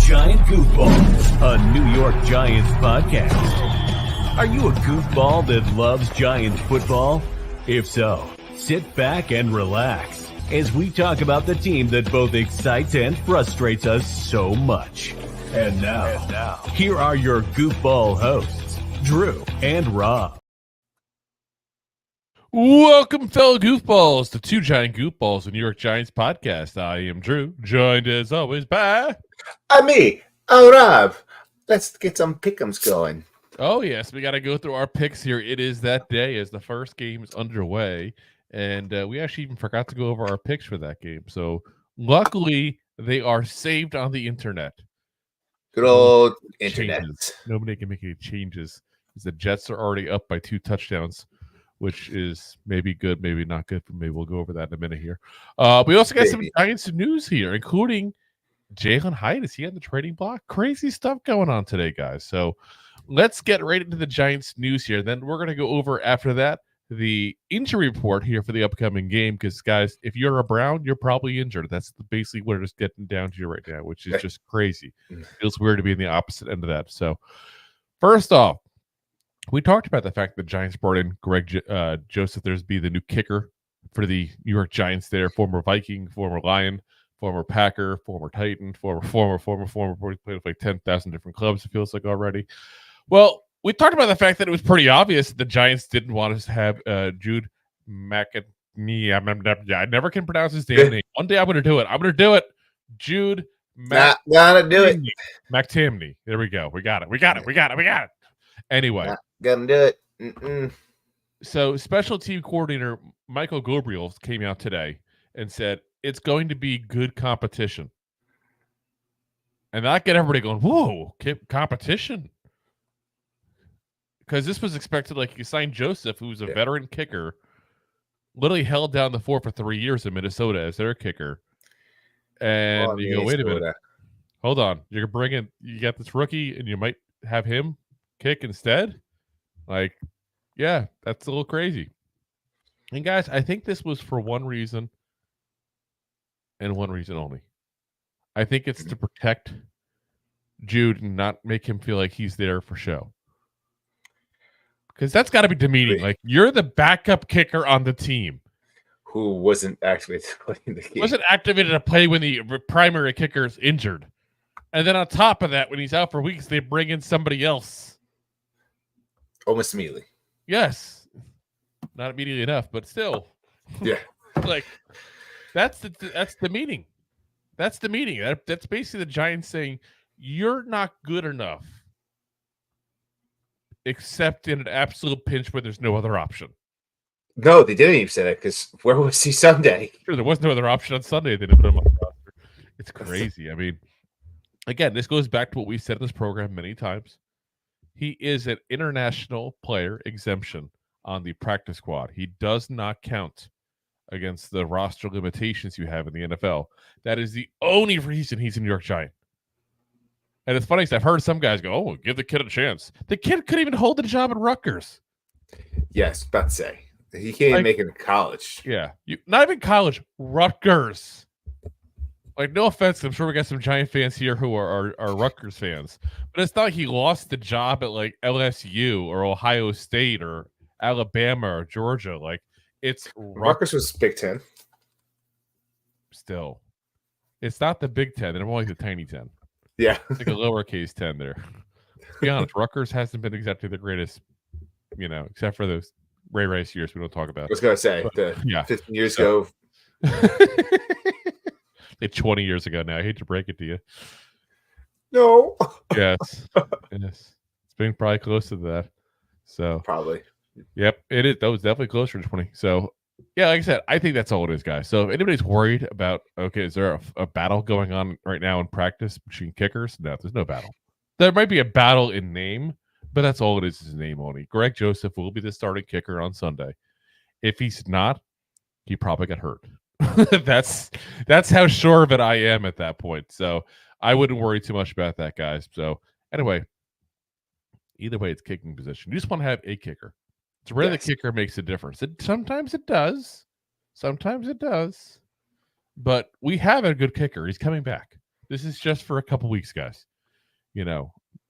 Giant Goofballs, a New York Giants podcast. Are you a goofball that loves Giants football? If so, sit back and relax as we talk about the team that both excites and frustrates us so much. And now, here are your goofball hosts, Drew and Rob. Welcome, fellow goofballs, to Two Giant Goofballs, a New York Giants podcast. I am Drew, joined as always by... me, Rob. Let's get some pick'ems going. Oh, yes, we got to go through our picks here. It is that day as the first game is underway, and we actually even forgot to go over our picks for that game. So, luckily, they are saved on the internet. Good old internet. Nobody can make any changes, because the Jets are already up by 2 touchdowns. Which is maybe good, maybe not good. Maybe we'll go over that in a minute here. We also got some Giants news here, including Jalen Hyatt. Is he on the trading block? Crazy stuff going on today, guys. So let's get right into the Giants news here. Then we're going to go over, after that, the injury report here for the upcoming game. Because, guys, if you're a Brown, you're probably injured. That's basically what it's getting down to right now, which is just crazy. It feels weird to be in the opposite end of that. So first off, we talked about the fact that the Giants brought in Greg Joseph Thursby, the new kicker for the New York Giants there, former Viking, former Lion, former Packer, former Titan, former, played with like 10,000 different clubs, it feels like already. Well, we talked about the fact that it was pretty obvious that the Giants didn't want us to have Jude McAtamney. I never can pronounce his damn name. One day I'm going to do it. Jude McAtamney. There we go. We got it. Anyway. Gonna do it. So special team coordinator Michael Ghobrial came out today and said it's going to be good competition. And that got everybody going, whoa, competition? Because this was expected, like you signed Joseph, who's a veteran kicker, literally held down the fort for 3 years in Minnesota as their kicker. And you go, wait a minute. Hold on. You got this rookie and you might have him kick instead? Like, yeah, that's a little crazy. And guys, I think this was for one reason and one reason only. I think it's to protect Jude and not make him feel like he's there for show. Because that's got to be demeaning. Like, you're the backup kicker on the team. Who wasn't activated to play in the game. Wasn't activated to play when the primary kicker is injured. And then on top of that, when he's out for weeks, they bring in somebody else. Almost immediately. Yes. Not immediately enough, but still. Yeah. Like, that's the meeting. That's the meeting. That's basically the Giants saying, you're not good enough. Except in an absolute pinch where there's no other option. No, they didn't even say that, because where was he Sunday? Sure, there was no other option on Sunday. They didn't put him on the roster. It's crazy. I mean, again, this goes back to what we said in this program many times. He is an international player exemption on the practice squad. He does not count against the roster limitations you have in the NFL. That is the only reason he's a New York Giant. And it's funny because I've heard some guys go, oh, give the kid a chance. The kid couldn't even hold the job at Rutgers. Yes, about to say. He can't even make it in college. Yeah. Not even college. Rutgers. Like, no offense, I'm sure we got some Giant fans here who are Rutgers fans. But it's not like he lost the job at, like, LSU or Ohio State or Alabama or Georgia. Like, it's Rutgers was Big Ten. Still. It's not the Big Ten. They're more like the tiny 10. Yeah. It's like a lowercase 10 there. To be honest, Rutgers hasn't been exactly the greatest, except for those Ray Rice years we don't talk about. I was going to say, 15 years ago. Like 20 years ago now. I hate to break it to you. No. Yes. It's been probably close to that. So probably. Yep. It is. That was definitely closer to 20. So yeah, like I said, I think that's all it is, guys. So if anybody's worried about, is there a battle going on right now in practice between kickers? No, there's no battle. There might be a battle in name, but that's all it is name only. Greg Joseph will be the starting kicker on Sunday. If he's not, he probably got hurt. That's how sure of it I am at that point. So I wouldn't worry too much about that, guys. So anyway, either way, it's kicking position. You just want to have a kicker. It's rare the kicker makes a difference. Sometimes it does. But we have a good kicker. He's coming back. This is just for a couple weeks, guys.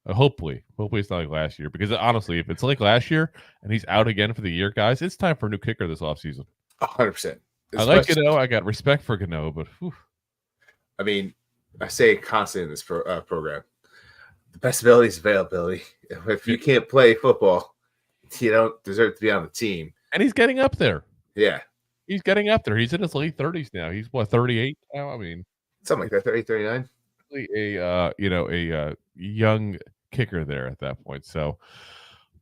Hopefully it's not like last year. Because honestly, if it's like last year and he's out again for the year, guys, it's time for a new kicker this offseason. 100%. I like Gano. I got respect for Gano, but whew. I mean, I say it constantly in this program. The best ability is availability. If you can't play football, you don't deserve to be on the team. And he's getting up there. Yeah. He's getting up there. He's in his late 30s now. He's 38 now? I mean, something like that, 38, 39. A young kicker there at that point. So,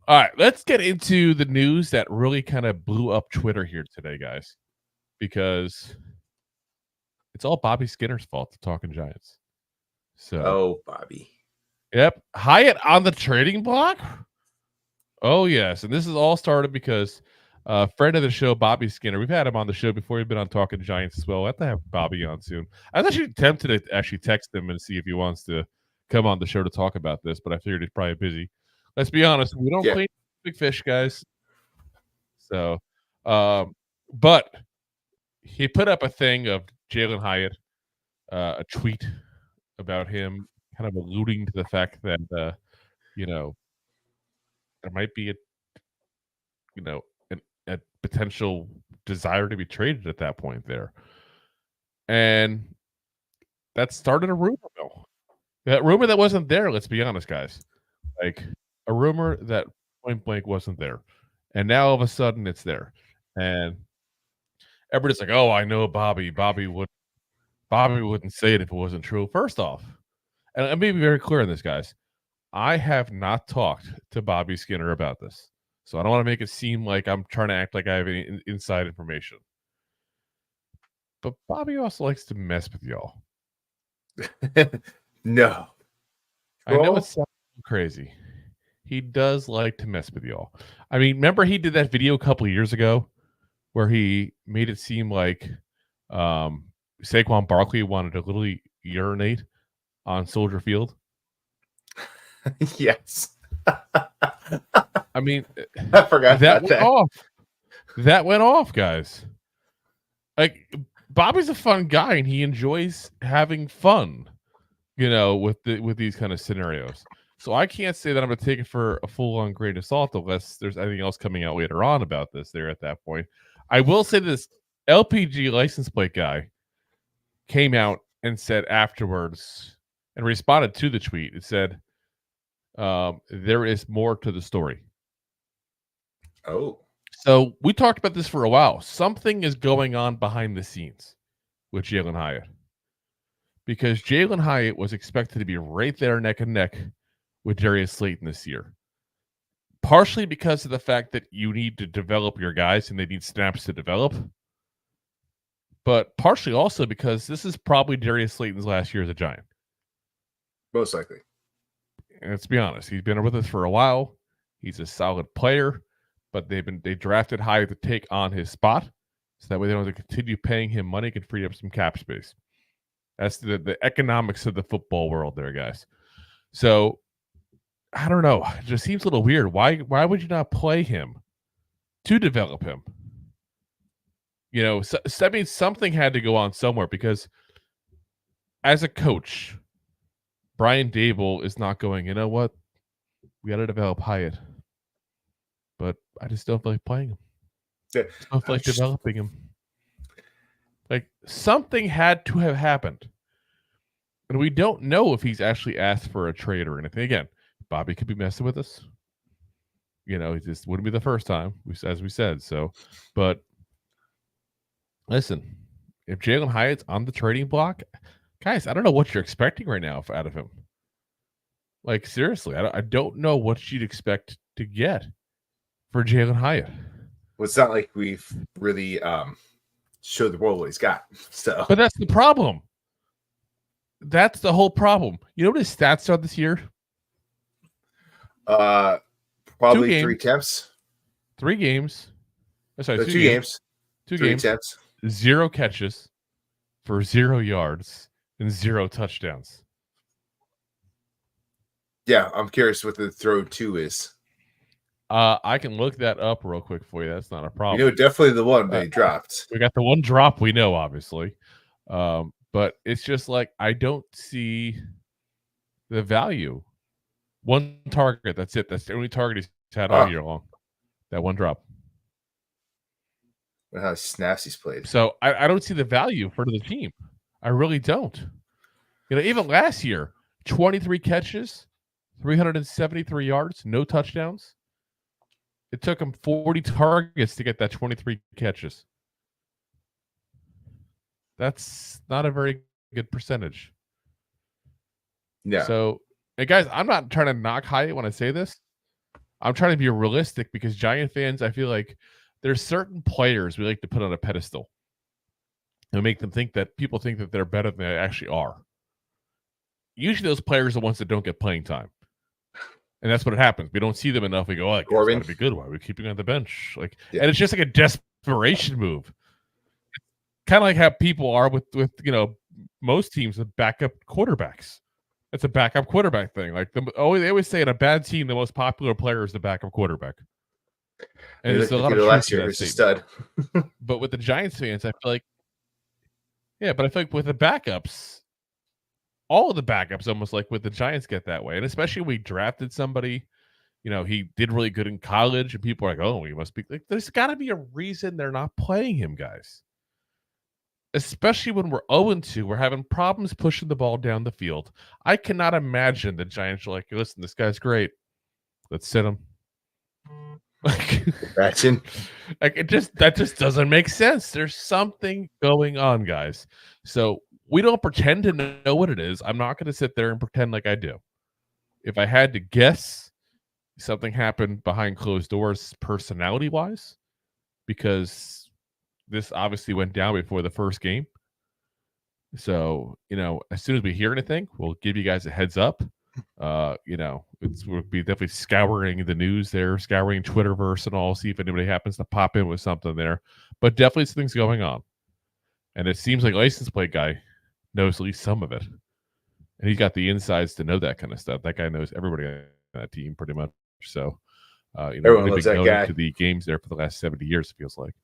all right, let's get into the news that really kind of blew up Twitter here today, guys, because it's all Bobby Skinner's fault to Talking Giants. So, Bobby. Yep. Hyatt on the trading block? Oh, yes. And this is all started because friend of the show, Bobby Skinner. We've had him on the show before. He's been on Talking Giants as well. We'll have to have Bobby on soon. I was actually tempted to actually text him and see if he wants to come on the show to talk about this, but I figured he's probably busy. Let's be honest. We don't clean big fish, guys. So, but he put up a thing of Jalen Hyatt, a tweet about him kind of alluding to the fact that, there might be a potential desire to be traded at that point there. And that started a rumor mill. That rumor that wasn't there, let's be honest, guys. Like a rumor that point blank wasn't there. And now all of a sudden it's there. And everybody's like, oh, I know Bobby. Bobby wouldn't say it if it wasn't true. First off, and let me be very clear on this, guys. I have not talked to Bobby Skinner about this. So I don't want to make it seem like I'm trying to act like I have any inside information. But Bobby also likes to mess with y'all. No. I know it sounds crazy. He does like to mess with y'all. I mean, remember he did that video a couple of years ago where he made it seem like Saquon Barkley wanted to literally urinate on Soldier Field? Yes. I mean, I forgot that about went off. That went off, guys. Like, Bobby's a fun guy, and he enjoys having fun, with these kind of scenarios. So I can't say that I'm going to take it for a full-on grain of salt unless there's anything else coming out later on about this there at that point. I will say this LPG license plate guy came out and said afterwards and responded to the tweet. It said, there is more to the story. Oh. So we talked about this for a while. Something is going on behind the scenes with Jalen Hyatt. Because Jalen Hyatt was expected to be right there neck and neck with Darius Slayton this year. Partially because of the fact that you need to develop your guys and they need snaps to develop. But partially also because this is probably Darius Slayton's last year as a Giant. Most likely. And let's be honest, he's been with us for a while. He's a solid player, but they drafted Hyatt to take on his spot, so that way they don't have to continue paying him money, can free up some cap space. That's the economics of the football world there, guys. So I don't know. It just seems a little weird. Why would you not play him to develop him? I mean, something had to go on somewhere because as a coach, Brian Dable is not going, you know what? We got to develop Hyatt. But I just don't feel like playing him. Yeah. I don't feel like developing him. Like, something had to have happened. And we don't know if he's actually asked for a trade or anything. Again, Bobby could be messing with us. It just wouldn't be the first time, as we said. So, but listen, if Jalen Hyatt's on the trading block, guys, I don't know what you're expecting right now out of him. Like, seriously, I don't know what you'd expect to get for Jalen Hyatt. Well, it's not like we've really showed the world what he's got. So, but that's the problem. That's the whole problem. You know what his stats are this year? Probably 3 attempts. 3 games. Sorry, 2 games. 2 3 games. attempts. 0 catches for 0 yards and 0 touchdowns. Yeah, I'm curious what the throw 2 is. I can look that up real quick for you. That's not a problem. Definitely the one they dropped. We got the one drop we know, obviously. But it's just like I don't see the value. One target, that's it. That's the only target he's had all year long. That one drop. How snaps he's played. So I don't see the value for the team. I really don't. You know, even last year, 23 catches, 373 yards, no touchdowns. It took him 40 targets to get that 23 catches. That's not a very good percentage. Yeah. So, and guys, I'm not trying to knock Hyatt when I say this. I'm trying to be realistic because Giant fans, I feel like there's certain players we like to put on a pedestal and make them think that people think that they're better than they actually are. Usually those players are the ones that don't get playing time. And that's what happens. We don't see them enough. We go, oh, it's got to be good. Why are we keeping on the bench? Like, and it's just like a desperation move. Kind of like how people are with you know, most teams with backup quarterbacks. It's a backup quarterback thing. Like they always say in a bad team, the most popular player is the backup quarterback. And there's a lot of last year was a stud. But with the Giants fans, I feel like, but I feel like with the backups, all of the backups almost like with the Giants get that way. And especially when we drafted somebody, you know, he did really good in college, and people are like, oh, he must be like, there's got to be a reason they're not playing him, guys. Especially when we're 0-2, we're having problems pushing the ball down the field. I cannot imagine the Giants are like, listen, this guy's great. Let's sit him. Like that just doesn't make sense. There's something going on, guys. So we don't pretend to know what it is. I'm not going to sit there and pretend like I do. If I had to guess, something happened behind closed doors personality-wise, because this obviously went down before the first game. So, you know, as soon as we hear anything, we'll give you guys a heads up. You know, we'll be definitely scouring the news there, scouring Twitterverse and all, see if anybody happens to pop in with something there. But definitely something's going on. And it seems like license plate guy knows at least some of it. And he's got the insides to know that kind of stuff. That guy knows everybody on that team pretty much. So, you know, everyone loves that guy. To the games there for the last 70 years, it feels like.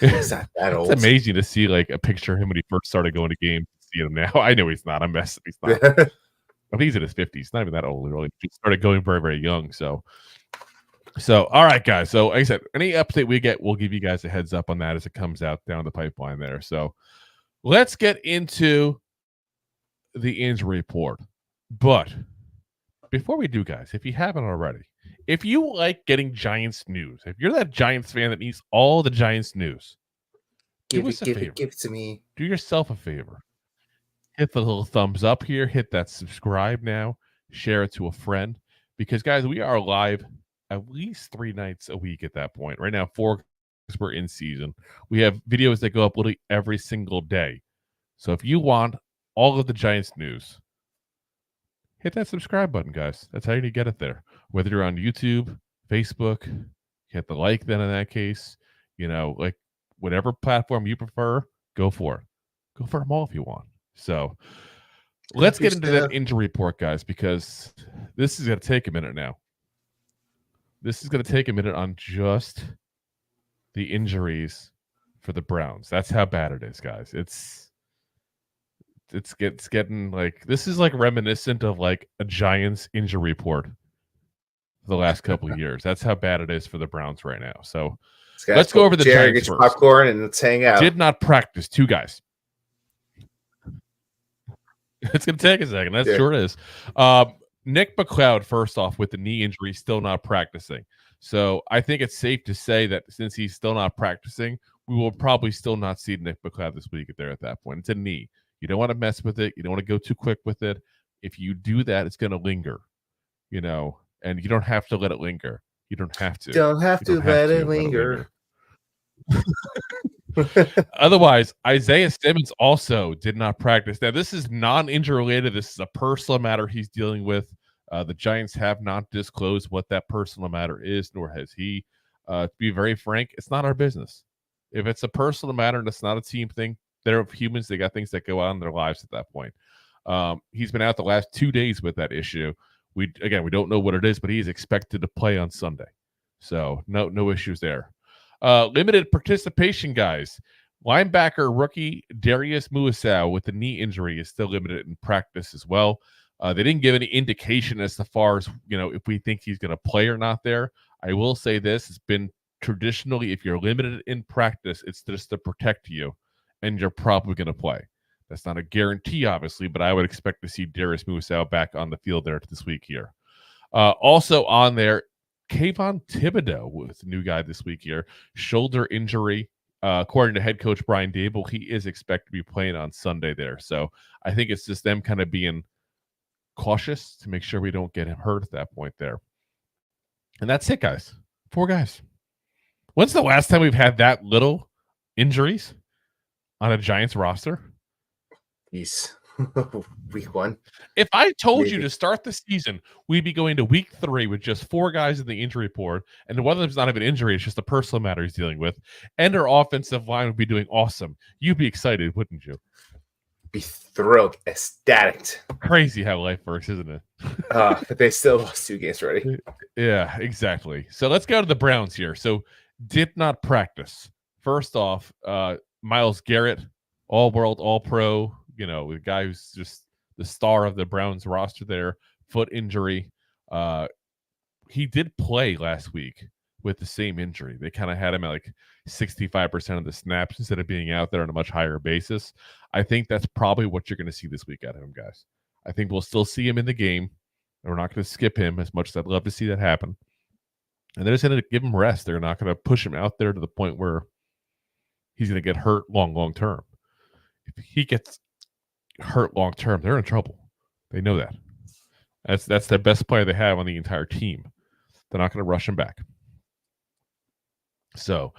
It's not that old. It's amazing to see like a picture of him when he first started going to games. See him now. I know he's not. I'm messing. He's not. I think he's in his 50s. Not even that old, really. He started going very, very young. So all right, guys. So like I said, any update we get, we'll give you guys a heads up on that as it comes out down the pipeline there. So let's get into the injury report. But before we do, guys, if you haven't already, if you like getting Giants news, if you're that Giants fan that needs all the Giants news, give it to me. Do yourself a favor. Hit the little thumbs up here. Hit that subscribe now. Share it to a friend. Because, guys, we are live at least 3 nights a week at that point. Right now, 4 because we're in season. We have videos that go up literally every single day. So if you want all of the Giants news, hit that subscribe button, guys. That's how you get it there. Whether you're on YouTube, Facebook, hit the like then in that case. You know, like whatever platform you prefer, go for it. Go for them all if you want. So let's get into that injury report, guys, because this is going to take a minute now. This is going to take a minute on just the injuries for the Browns. That's how bad it is, guys. It's getting like, this is like reminiscent of like a Giants injury report for the last couple of years. That's how bad it is for the Browns right now. So let's go over the Giants first. Popcorn and let's hang out. Did not practice. 2 guys. It's going to take a second. That sure is. Nick McCloud, first off, with the knee injury, still not practicing. So I think it's safe to say that since he's still not practicing, we will probably still not see Nick McCloud this week there at that point. It's a knee. You don't want to mess with it. You don't want to go too quick with it. If you do that, it's going to linger, you know, and you don't have to let it linger. You don't have to. Don't have to let it linger. Otherwise, Isaiah Simmons also did not practice. Now, this is non-injury related. This is a personal matter he's dealing with. The Giants have not disclosed what that personal matter is, nor has he. To be very frank, it's not our business. If it's a personal matter and it's not a team thing, they're humans. They got things that go on in their lives at that point. He's been out the last 2 days with that issue. We don't know what it is, but he's expected to play on Sunday. So no issues there. Limited participation, guys. Linebacker rookie Darius Muasau with the knee injury is still limited in practice as well. They didn't give any indication as far as, if we think he's going to play or not there. I will say this, it's been traditionally, if you're limited in practice, it's just to protect you, and you're probably going to play. That's not a guarantee, obviously, but I would expect to see Darius Muasau back on the field there this week here. Also on there, Kayvon Thibodeaux was the new guy this week here. Shoulder injury. According to head coach Brian Dable, he is expected to be playing on Sunday there. So I think it's just them kind of being cautious to make sure we don't get him hurt at that point there. And that's it, guys. 4 guys. When's the last time we've had that little injuries on a Giants roster? He's week 1. If I told you to start the season, we'd be going to week 3 with just 4 guys in the injury report, and one of them's not even an injury, it's just a personal matter he's dealing with, and our offensive line would be doing awesome. You'd be excited, wouldn't you? Be thrilled, ecstatic. Crazy how life works, isn't it? But they still lost 2 games already. Yeah, exactly. So let's go to the Browns here. So did not practice. First off, Myles Garrett, all-world, all-pro, the guy who's just the star of the Browns roster there, foot injury. He did play last week with the same injury. They kind of had him at like 65% of the snaps instead of being out there on a much higher basis. I think that's probably what you're going to see this week out of him, guys. I think we'll still see him in the game. And we're not going to skip him as much as I'd love to see that happen. And they're just going to give him rest. They're not going to push him out there to the point where he's going to get hurt long term. If he gets hurt long term, they're in trouble. They know that. That's their best player they have on the entire team. They're not going to rush him back. So,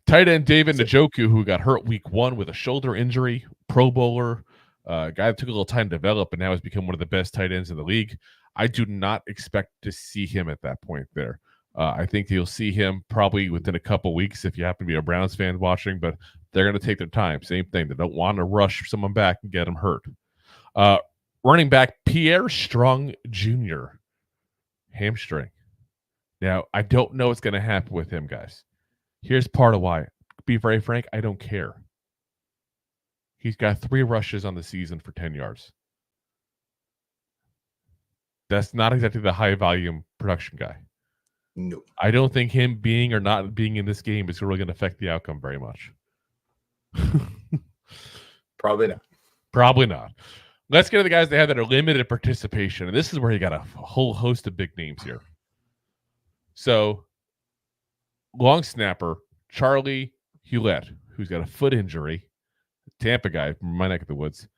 tight end David Njoku, who got hurt week 1 with a shoulder injury, Pro Bowler, guy that took a little time to develop, and now has become one of the best tight ends in the league. I do not expect to see him at that point there. I think you'll see him probably within a couple weeks if you happen to be a Browns fan watching, but they're going to take their time. Same thing. They don't want to rush someone back and get him hurt. Running back Pierre Strong Jr. hamstring. Now, I don't know what's going to happen with him, guys. Here's part of why. To be very frank, I don't care. He's got 3 rushes on the season for 10 yards. That's not exactly the high volume production guy. No. I don't think him being or not being in this game is really going to affect the outcome very much. Probably not. Probably not. Let's get to the guys they have that are limited participation. And this is where you got a whole host of big names here. So, long snapper, Charlie Hewlett, who's got a foot injury. Tampa guy from my neck of the woods.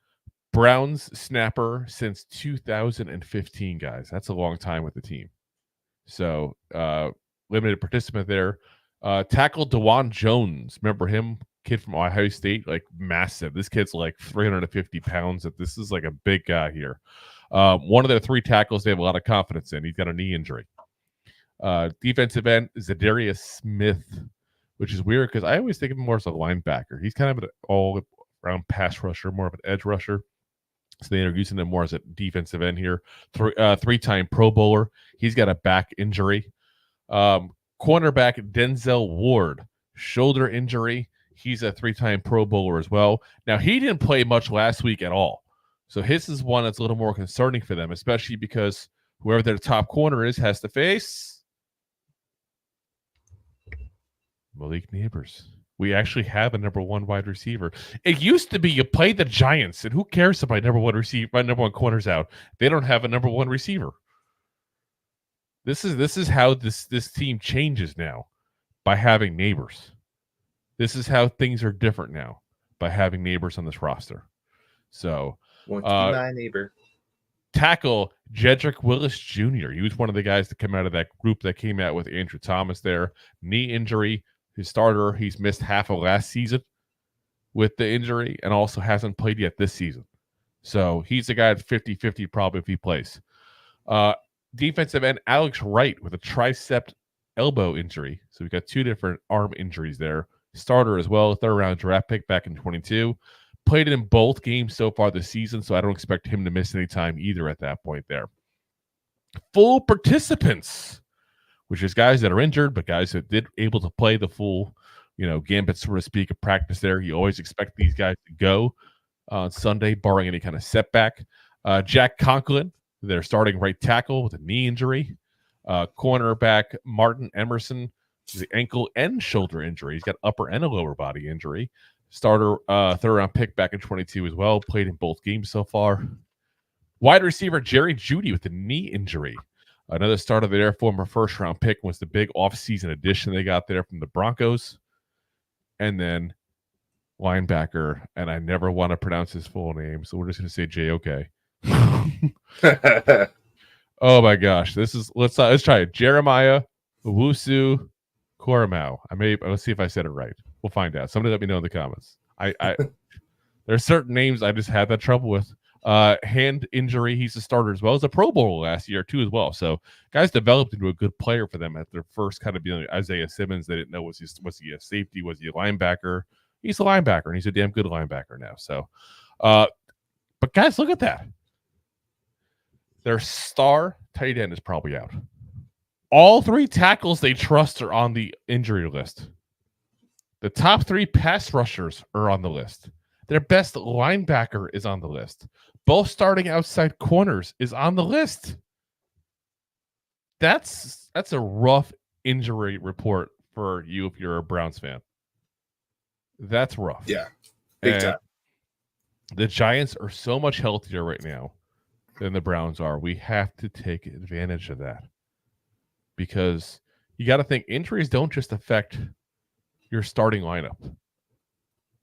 Browns snapper since 2015, guys. That's a long time with the team. So, limited participant there. Tackle DeJuan Jones. Remember him? Kid from Ohio State, like massive. This kid's like 350 pounds. This is like a big guy here. One of their 3 tackles they have a lot of confidence in. He's got a knee injury. Defensive end, Za'Darius Smith, which is weird because I always think of him more as a linebacker. He's kind of an all-around pass rusher, more of an edge rusher. So they're using him more as a defensive end here. 3-time Pro Bowler. He's got a back injury. Cornerback Denzel Ward, shoulder injury. He's a 3-time Pro Bowler as well. Now, he didn't play much last week at all. So his is one that's a little more concerning for them, especially because whoever their top corner is has to face Malik Neighbors. We actually have a number 1 wide receiver. It used to be you play the Giants, and who cares if my number 1 corner's out? They don't have a number 1 receiver. This is how this team changes now, by having Neighbors. This is how things are different now, by having Neighbors on this roster. So, 129 neighbor. Tackle Jedrick Willis Jr. He was one of the guys that came out of that group that came out with Andrew Thomas there. Knee injury. His starter, he's missed half of last season with the injury and also hasn't played yet this season. So he's a guy at 50-50 probably if he plays. Defensive end Alex Wright with a tricep elbow injury. So we've got 2 different arm injuries there. Starter as well, 3rd-round draft pick back in 22. Played in both games so far this season, so I don't expect him to miss any time either at that point there. Full participants, which is guys that are injured, but guys that did able to play the full, gambit, so to speak, of practice there. You always expect these guys to go on Sunday, barring any kind of setback. Jack Conklin, their starting right tackle with a knee injury. Cornerback Martin Emerson, the ankle and shoulder injury. He's got upper and a lower body injury. Starter, third-round pick back in 22 as well. Played in both games so far. Wide receiver Jerry Jeudy with a knee injury. Another starter there, former first-round pick, was the big offseason addition they got there from the Broncos. And then linebacker, and I never want to pronounce his full name, so we're just going to say J.O.K. Oh my gosh, let's try it. Jeremiah Owusu Koramau. Let's see if I said it right. We'll find out. Somebody let me know in the comments. There's certain names I just had that trouble with. Hand injury. He's a starter as well as a Pro Bowl last year too as well. So guys developed into a good player for them at their first kind of being Isaiah Simmons. They didn't know was he a safety? Was he a linebacker? He's a linebacker, and he's a damn good linebacker now. So, but guys, look at that. Their star tight end is probably out. All three tackles they trust are on the injury list. The top three pass rushers are on the list. Their best linebacker is on the list. Both starting outside corners is on the list. That's a rough injury report for you if you're a Browns fan. That's rough. Yeah, big time. The Giants are so much healthier right now than the Browns are. We have to take advantage of that because you got to think injuries don't just affect your starting lineup.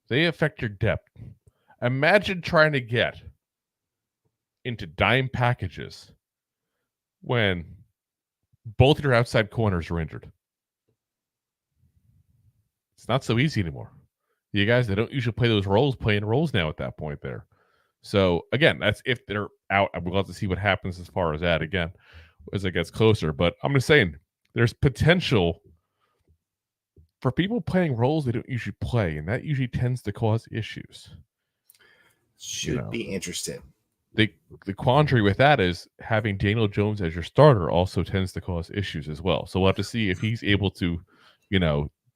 They affect your depth. Imagine trying to get into dime packages when both your outside corners are injured. It's not so easy anymore. You guys that don't usually play those roles, playing roles now at that point there. So, again, that's if they're out. I would love to see what happens as far as that, again, as it gets closer. But I'm just saying, there's potential for people playing roles they don't usually play, and that usually tends to cause issues. Should be interesting. The quandary with that is having Daniel Jones as your starter also tends to cause issues as well. So we'll have to see if he's able to,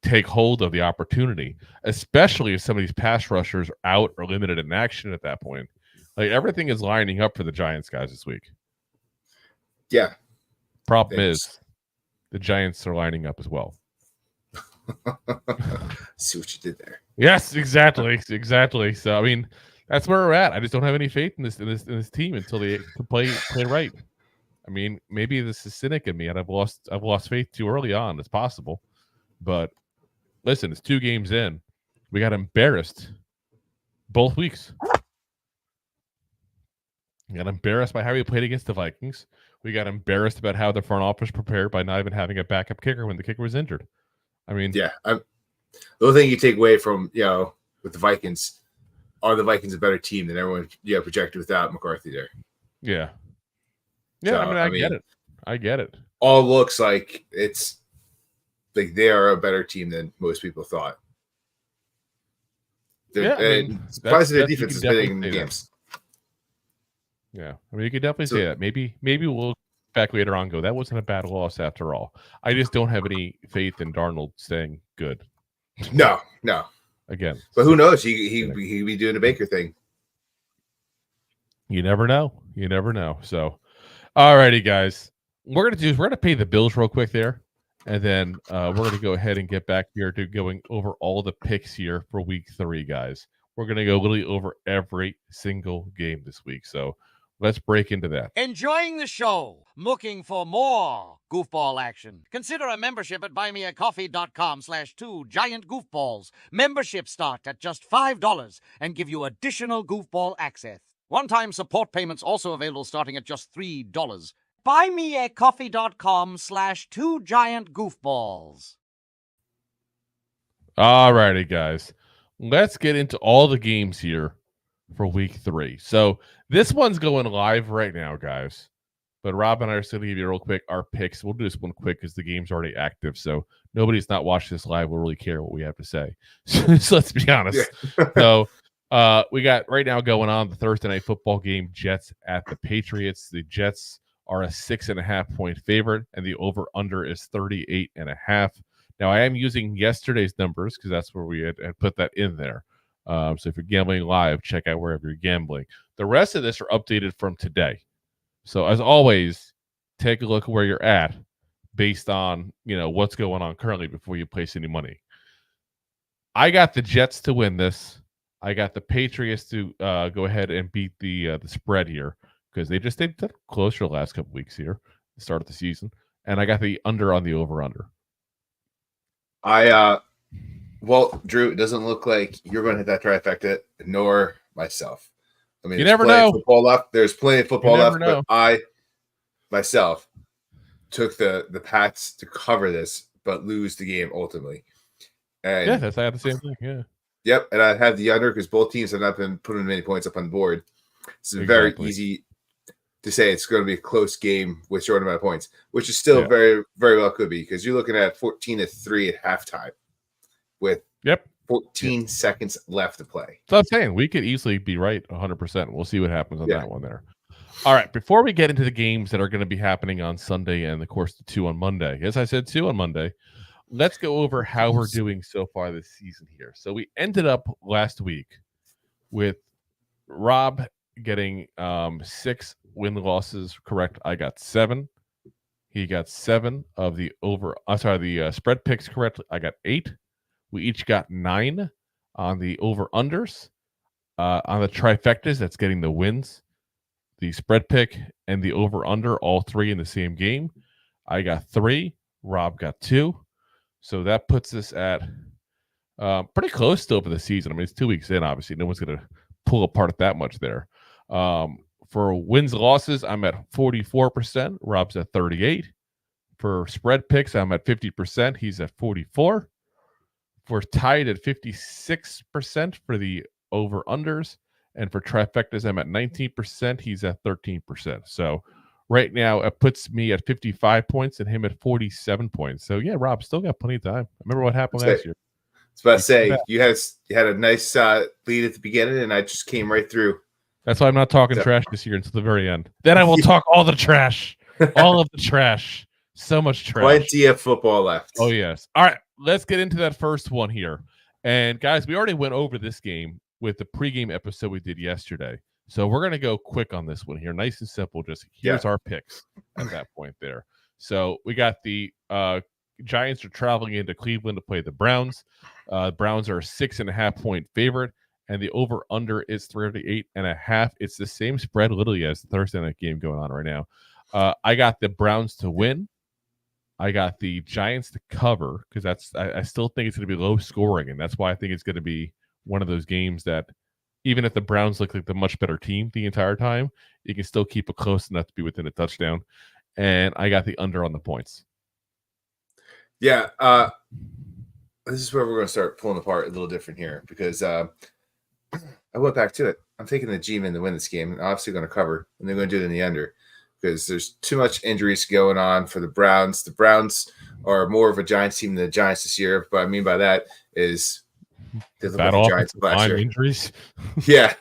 take hold of the opportunity, especially if some of these pass rushers are out or limited in action at that point. Like everything is lining up for the Giants guys this week. Yeah. Problem is the Giants are lining up as well. See what you did there. Yes, exactly. So I mean, that's where we're at. I just don't have any faith in this team until they can play right. I mean, maybe this is cynic in me, and I've lost faith too early on. It's possible, but listen, it's 2 games in. We got embarrassed both weeks. We got embarrassed by how we played against the Vikings. We got embarrassed about how the front office prepared by not even having a backup kicker when the kicker was injured. I mean, yeah. The only thing you take away from with the Vikings, are the Vikings a better team than everyone projected without McCarthy there? Yeah. Yeah, so, I mean, I get it. All looks like it's like they are a better team than most people thought. Surprising their defense is winning in the games. Yeah, I mean, you could definitely say that. Maybe we'll back later on go, that wasn't a bad loss after all. I just don't have any faith in Darnold staying good. No. Again. But who knows? He be doing a Baker thing. You never know. So, all righty, guys. We're gonna pay the bills real quick there. And then we're going to go ahead and get back here to going over all the picks here for week 3, guys. We're going to go literally over every single game this week. So let's break into that. Enjoying the show? Looking for more goofball action? Consider a membership at buymeacoffee.com/2giantgoofballs. Memberships start at just $5 and give you additional goofball access. One-time support payments also available starting at just $3. buymeacoffee.com/2giantgoofballs. All righty, guys. Let's get into all the games here for week 3. So this one's going live right now, guys. But Rob and I are still going to give you real quick our picks. We'll do this one quick because the game's already active. So nobody's not watching this live will really care what we have to say. So let's be honest. Yeah. So we got right now going on the Thursday Night Football game, Jets at the Patriots. The Jets are a 6.5 point favorite, and the over-under is 38.5. Now, I am using yesterday's numbers because that's where we had put that in there. So if you're gambling live, check out wherever you're gambling. The rest of this are updated from today. So as always, take a look at where you're at based on, what's going on currently before you place any money. I got the Jets to win this. I got the Patriots to go ahead and beat the spread here because they stayed closer the last couple weeks here, the start of the season. And I got the under on the over-under. Well, Drew, it doesn't look like you're going to hit that trifecta, nor myself. I mean, you never know. There's plenty of football left, but I myself took the Pats to cover this, but lose the game ultimately. And I had the same thing. Yeah. Yep, and I have the under because both teams have not been putting many points up on the board. It's very easy to say it's going to be a close game with short amount of points, which is still very, very well could be because you're looking at 14-3 at halftime with 14 seconds left to play. So I'm saying we could easily be right 100%. We'll see what happens on that one there. All right, before we get into the games that are going to be happening on Sunday and, of course, the 2 on Monday. As I said, 2 on Monday. Let's go over how we're doing so far this season here. So we ended up last week with Rob getting 6 win-losses correct. I got 7. He got 7 of the spread picks correct. I got 8. We each got 9 on the over-unders. On the trifectas, that's getting the wins, the spread pick, and the over-under, all 3 in the same game. I got 3. Rob got 2. So that puts us at pretty close to over the season. I mean, it's 2 weeks in, obviously. No one's going to pull apart that much there. For wins, losses, I'm at 44%. Rob's at 38%. For spread picks, I'm at 50%. He's at 44%. We're tied at 56% for the over-unders. And for trifectas, I'm at 19%. He's at 13%. So right now, it puts me at 55 points and him at 47 points. So, yeah, Rob, still got plenty of time. Remember what happened last year. I was about to say, you had a nice lead at the beginning, and I just came right through. That's why I'm not talking trash this year until the very end. Then I will talk all the trash. All of the trash. So much trash. Plenty of football left. Oh, yes. All right, let's get into that first one here. And, guys, we already went over this game with the pregame episode we did yesterday. So we're going to go quick on this one here. Nice and simple. Just here's our picks at that point there. So we got the Giants are traveling into Cleveland to play the Browns. Browns are a 6.5-point favorite, and the over-under is 38.5. It's the same spread literally as the Thursday night game going on right now. I got the Browns to win. I got the Giants to cover because I still think it's going to be low scoring, and that's why I think it's going to be one of those games that even if the Browns look like the much better team the entire time, you can still keep it close enough to be within a touchdown. And I got the under on the points. Yeah, this is where we're going to start pulling apart a little different here because I went back to it. I'm taking the G-men to win this game, and obviously going to cover, and they're going to do it in the under because there's too much injuries going on for the Browns. The Browns are more of a Giants team than the Giants this year. What I mean by that is they look like the Giants last year. Injuries. Yeah,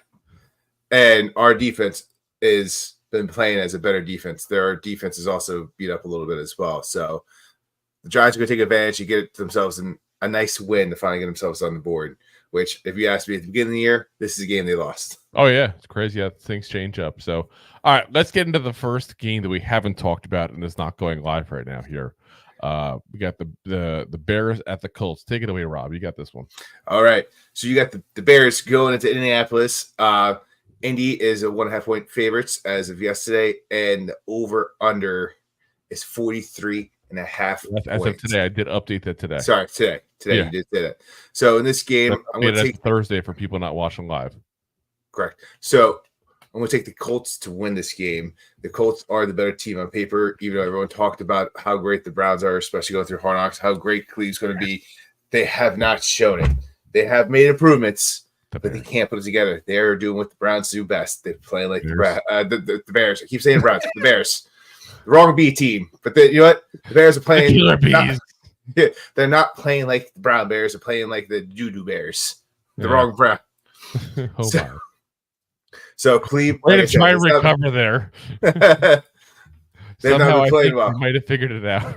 and our defense has been playing as a better defense. Their defense is also beat up a little bit as well. So the Giants are going to take advantage and get themselves a nice win to finally get themselves on the board, which, if you asked me at the beginning of the year, this is a game they lost. Oh, yeah. It's crazy how things change up. So, all right, let's get into the first game that we haven't talked about and is not going live right now here. We got the Bears at the Colts. Take it away, Rob. You got this one. All right. So you got the Bears going into Indianapolis. Indy is a 1.5-point favorites as of yesterday, and the over-under is 43.5 points. As of today, I did update that today. Sorry, today you did say that. So in this game, I'm going to take Thursday for people not watching live. Correct. So I'm going to take the Colts to win this game. The Colts are the better team on paper, even though everyone talked about how great the Browns are, especially going through Hard Knocks, how great Cleveland's going to be. They have not shown it. They have made improvements, but they can't put it together. They're doing what the Browns do best. They play like the Bears. I keep saying Browns, the Bears. The wrong B team. But you know what? The Bears are playing. They're not playing like the Brown Bears. They're playing like the Juju Bears. The wrong Brown. So Cleveland. Way to try and recover there. Somehow I think we might have figured it out.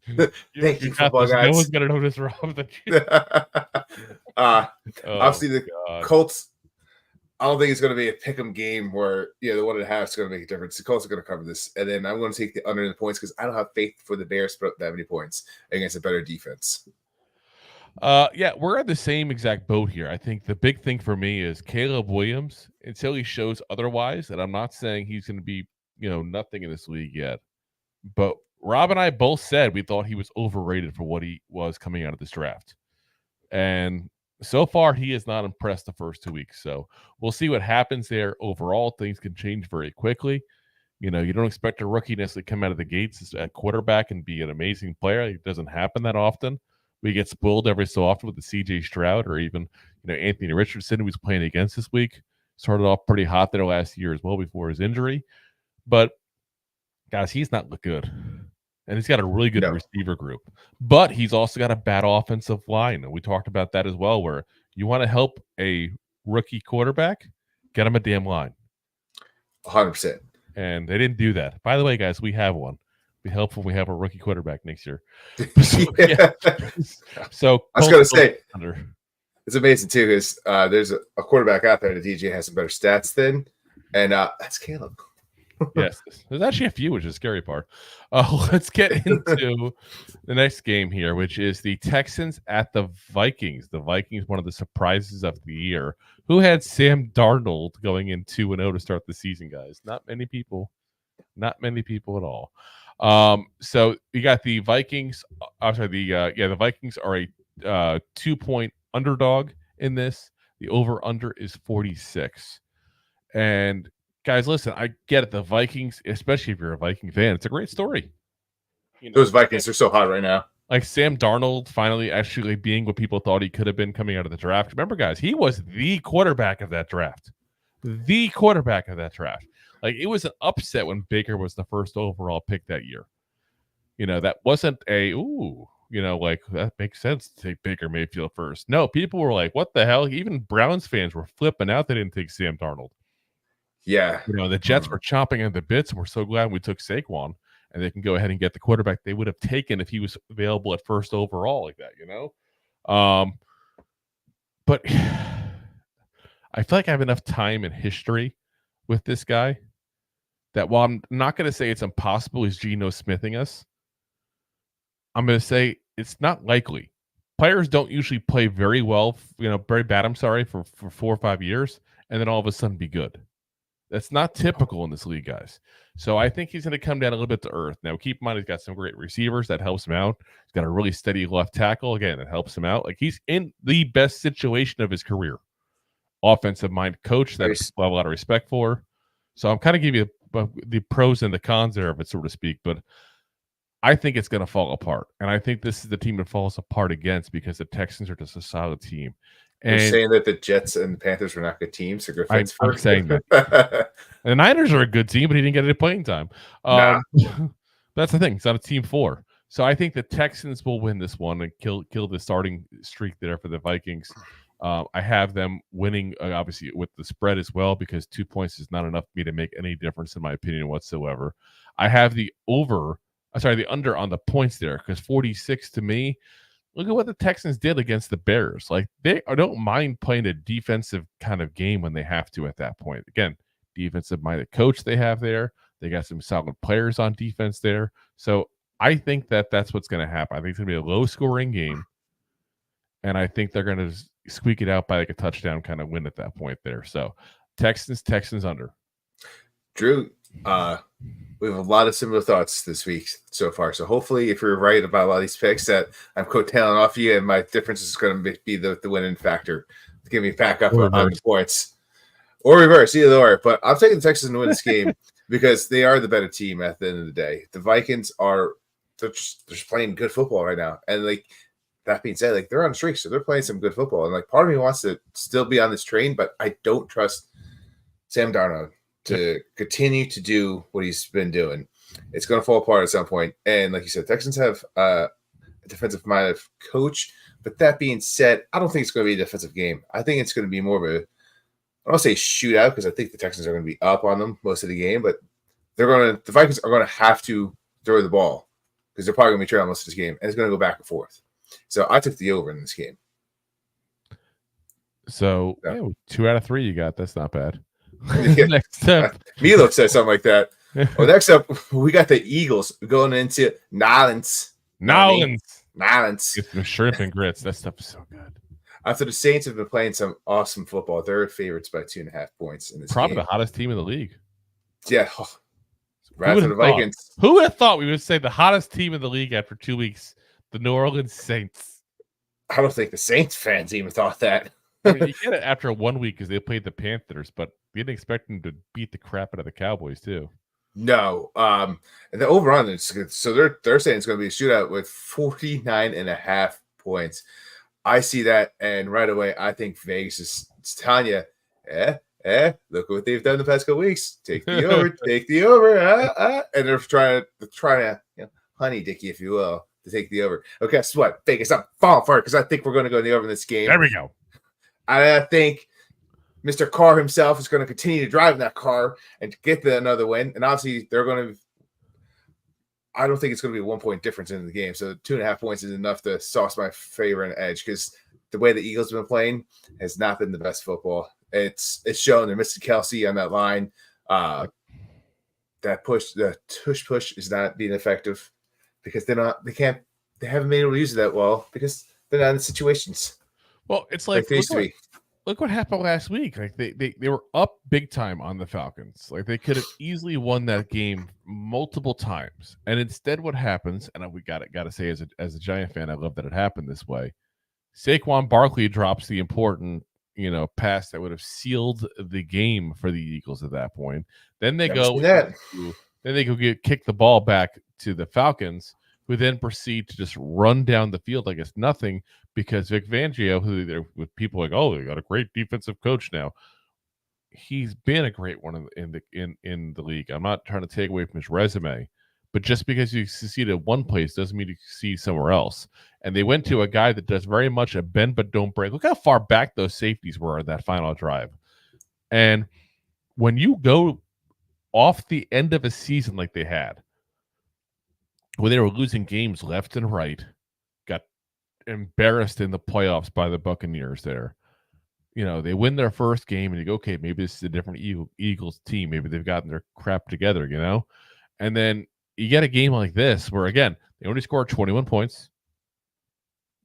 Thank you, got football this. No one's guys. gonna know this, Rob. Than you. Obviously, the God. Colts. I don't think it's going to be a pick'em game where the 1.5 is going to make a difference. The Colts are going to cover this, and then I'm going to take the under the points because I don't have faith for the Bears to put up that many points against a better defense. Yeah, we're at the same exact boat here. I think the big thing for me is Caleb Williams, until he shows otherwise, and I'm not saying he's going to be, nothing in this league yet. But Rob and I both said we thought he was overrated for what he was coming out of this draft. And so far, he has not impressed the first 2 weeks. So we'll see what happens there. Overall, things can change very quickly. You don't expect a rookie necessarily come out of the gates at quarterback and be an amazing player. It doesn't happen that often. We get spoiled every so often with the C.J. Stroud or even, Anthony Richardson, who was playing against this week. Started off pretty hot there last year as well before his injury. But, guys, he's not looked good. And he's got a really good receiver group. But he's also got a bad offensive line. And we talked about that as well, where you want to help a rookie quarterback, get him a damn line. 100%. And they didn't do that. By the way, guys, we have one. Be helpful when we have a rookie quarterback next year. So I was going to say, it's amazing, too, because there's a quarterback out there that DJ has some better stats than, and that's Caleb. Yes, there's actually a few, which is the scary part. Let's get into the next game here, which is the Texans at the Vikings. The Vikings, one of the surprises of the year. Who had Sam Darnold going in 2-0 to start the season, guys? Not many people. Not many people at all. So you got the Vikings. I'm sorry, the Vikings are a 2-point underdog in this. The over/under is 46. And guys, listen, I get it. The Vikings, especially if you're a Viking fan, it's a great story. Those Vikings are so hot right now. Like Sam Darnold finally actually being what people thought he could have been coming out of the draft. Remember, guys, he was the quarterback of that draft. The quarterback of that draft. Like, it was an upset when Baker was the first overall pick that year. That wasn't that makes sense to take Baker Mayfield first. No, people were like, what the hell? Even Browns fans were flipping out they didn't take Sam Darnold. Yeah. The Jets were chomping at the bits, and we're so glad we took Saquon, and they can go ahead and get the quarterback they would have taken if he was available at first overall like that, But I feel like I have enough time and history with this guy that while I'm not going to say it's impossible he's Geno Smithing us, I'm going to say it's not likely. Players don't usually play very well, very bad, for 4 or 5 years, and then all of a sudden be good. That's not typical in this league, guys. So I think he's going to come down a little bit to earth. Now, keep in mind, he's got some great receivers. That helps him out. He's got a really steady left tackle. Again, that helps him out. Like, he's in the best situation of his career. Offensive-minded coach that I have a lot of respect for. So I'm kind of giving you the pros and the cons there of it, so to speak. But I think it's going to fall apart. And I think this is the team that falls apart against because the Texans are just a solid team. You're saying that the Jets and the Panthers were not good teams? I'm saying that. The Niners are a good team, but he didn't get any playing time. That's the thing. It's not a team 4. So I think the Texans will win this one and kill the starting streak there for the Vikings. I have them winning, obviously, with the spread as well, because 2 points is not enough for me to make any difference in my opinion whatsoever. I have the under on the points there, because 46 to me, look at what the Texans did against the Bears. Like, they don't mind playing a defensive kind of game when they have to at that point. Again, defensive-minded coach they have there. They got some solid players on defense there. So I think that's what's going to happen. I think it's going to be a low-scoring game, and I think they're going to squeak it out by like a touchdown kind of win at that point there. So Texans under. Drew, we have a lot of similar thoughts this week so far. So hopefully, if you're right about a lot of these picks, that I'm coattailing off you, and my difference is going to be the winning factor to give me back up on the points, or reverse, either or. But I'm taking the Texans to win this game because they are the better team at the end of the day. The Vikings they're just playing good football right now, and like that being said, like, they're on a streak, so they're playing some good football. And like, part of me wants to still be on this train, but I don't trust Sam Darnold to continue to do what he's been doing. It's going to fall apart at some point. And like you said, Texans have a defensive-minded coach. But that being said, I don't think it's going to be a defensive game. I think it's going to be more of I don't want to say shootout, because I think the Texans are going to be up on them most of the game. But the Vikings are going to have to throw the ball because they're probably going to be trailing most of this game, and it's going to go back and forth. So I took the over in this game. So Yeah. yeah, 2 out of 3 you got. That's not bad. Yeah. Next up, Milo said something like that. Well, next up, we got the Eagles going into Nolans. Nolans. Get some shrimp and grits. That stuff is so good. After the Saints have been playing some awesome football, they're favorites by 2.5 points in this Probably game. the hottest team in the league. Yeah. Right after the Vikings. Who would have thought we would say the hottest team in the league after 2 weeks? The New Orleans Saints. I don't think the Saints fans even thought that. I mean, you get it after 1 week because they played the Panthers, but you didn't expect them to beat the crap out of the Cowboys too. No. And the over-on is good. So they're saying it's going to be a shootout with 49.5 points. I see that, and right away, I think Vegas is telling you, look what they've done the past couple weeks. Take the over, take the over, and they're trying to, honey dicky, if you will, to take the over. Oh, guess what? Vegas, I'm falling for it because I think we're going to go in the over in this game. There we go. I think Mr. Carr himself is going to continue to drive in that car and get another win, and obviously they're going to. I don't think it's going to be a 1 point difference in the game. So 2.5 points is enough to sauce my favor and edge because the way the Eagles have been playing has not been the best football. It's shown they're missing Kelsey on that line. That push, the tush push is not being effective because they haven't been able to use it that well because they're not in situations. Well, it's like they used to be. Look what happened last week. Like they were up big time on the Falcons. Like they could have easily won that game multiple times. And instead what happens, and we got to say as a Giant fan, I love that it happened this way. Saquon Barkley drops the important, pass that would have sealed the game for the Eagles at that point. Then they kick the ball back to the Falcons, who then proceed to just run down the field like it's nothing because Vic Fangio, who they're with people like, oh, they got a great defensive coach now. He's been a great one in the league. I'm not trying to take away from his resume, but just because you succeed at one place doesn't mean you succeed somewhere else. And they went to a guy that does very much a bend but don't break. Look how far back those safeties were in that final drive. And when you go off the end of a season like they had, when they were losing games left and right, got embarrassed in the playoffs by the Buccaneers there. They win their first game and you go, okay, maybe this is a different Eagles team. Maybe they've gotten their crap together, And then you get a game like this where, again, they only scored 21 points.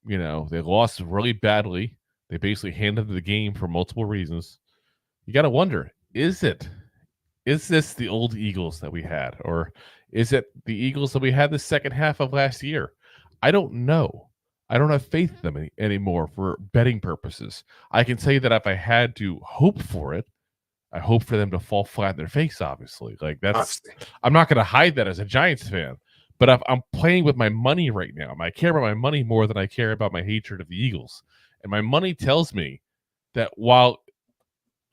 They lost really badly. They basically handed the game for multiple reasons. You got to wonder, is this the old Eagles that we had? Or is it the Eagles that we had the second half of last year? I don't know. I don't have faith in them anymore for betting purposes. I can say that if I had to hope for it, I hope for them to fall flat in their face, obviously. I'm not going to hide that as a Giants fan. But I'm playing with my money right now. I care about my money more than I care about my hatred of the Eagles. And my money tells me that while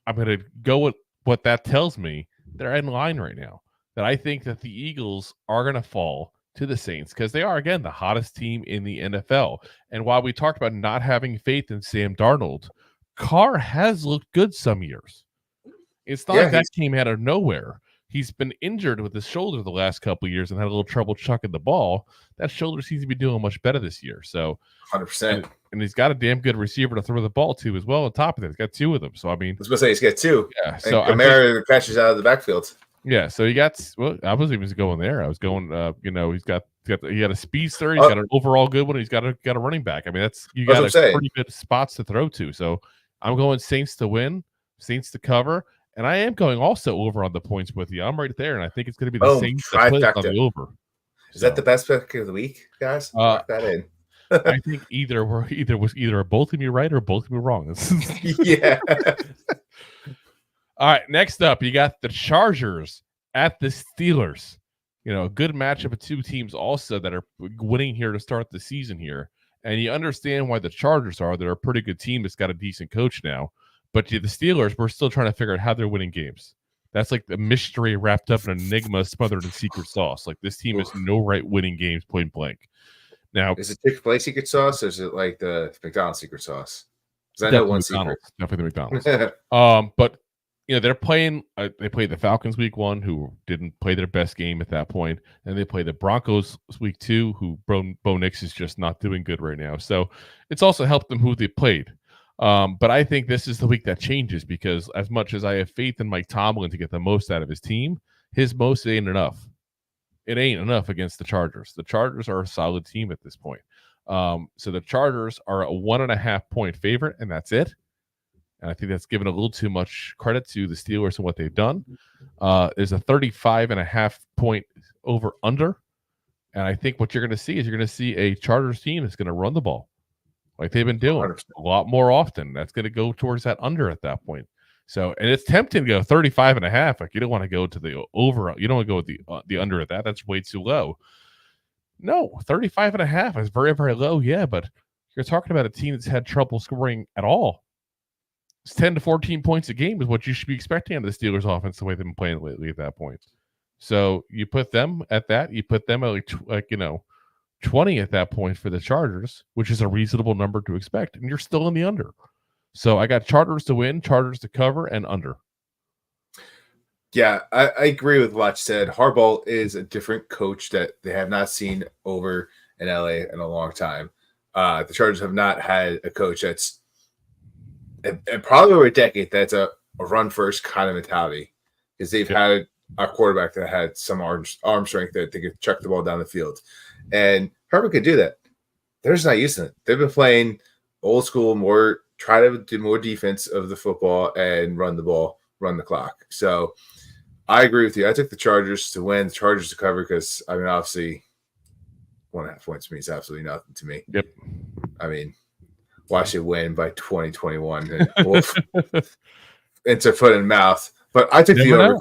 I'm going to go with what that tells me, they're in line right now. That I think that the Eagles are going to fall to the Saints because they are, again, the hottest team in the NFL. And while we talked about not having faith in Sam Darnold, Carr has looked good some years. It's not like that came out of nowhere. He's been injured with his shoulder the last couple of years and had a little trouble chucking the ball. That shoulder seems to be doing much better this year. So 100%. And he's got a damn good receiver to throw the ball to as well. On top of that, he's got 2 of them. So, I mean, I was going to say he's got 2. Yeah. So Kamara catches out of the backfield. Yeah. So I wasn't even going there. I was going, he had a speedster. He's got an overall good one. He's got a running back. I mean, you got pretty good spots to throw to. So I'm going Saints to win, Saints to cover. And I am going also over on the points with you. I'm right there, and I think it's going to be the Saints that play on the over. Is that the best pick of the week, guys? Lock that in. I think either both of you right or both of you wrong. Yeah. All right, next up, you got the Chargers at the Steelers. A good matchup of 2 teams also that are winning here to start the season here. And you understand why the Chargers are. They're a pretty good team that's got a decent coach now. But the Steelers, we're still trying to figure out how they're winning games. That's like the mystery wrapped up in an enigma smothered in secret sauce. Like this team has no right winning games point blank. Now, is it Chick-fil-A secret sauce or is it like the McDonald's secret sauce? Because I know one secret. Definitely McDonald's. But they're playing. They played the Falcons week 1, who didn't play their best game at that point, and they play the Broncos week 2, who Bo Nix is just not doing good right now. So it's also helped them who they played. But I think this is the week that changes, because as much as I have faith in Mike Tomlin to get the most out of his team, his most ain't enough. It ain't enough against the Chargers. The Chargers are a solid team at this point. So the Chargers are a 1.5-point favorite, and that's it. And I think that's given a little too much credit to the Steelers and what they've done. There's a 35.5-point over under. And I think what you're going to see is you're going to see a Chargers team that's going to run the ball like they've been doing 100%. A lot more often. That's going to go towards that under at that point. So, and it's tempting to go 35.5. Like, you don't want to go to the over. You don't want to go with the under at that. That's way too low. No, 35.5 is very, very low. Yeah, but you're talking about a team that's had trouble scoring at all. It's 10 to 14 points a game is what you should be expecting out of the Steelers offense, the way they've been playing lately at that point. So you put them at that. You put them at 20 at that point for the Chargers, which is a reasonable number to expect, and you're still in the under. So I got Chargers to win, Chargers to cover, and under. Yeah, I agree with what you said. Harbaugh is a different coach that they have not seen over in LA in a long time. The Chargers have not had a coach that's and probably over a decade that's a run first kind of mentality, because they've had a quarterback that had some arm strength that they could chuck the ball down the field, and Herbert could do that. They're just not using it. They've been playing old school, try to do more defense of the football and run the ball, run the clock. So I agree with you. I took the Chargers to win, the Chargers to cover, because I mean, obviously 1.5 points means absolutely nothing to me. Yep. I mean, watch it win by 2021 and it's a foot in mouth. But I took the over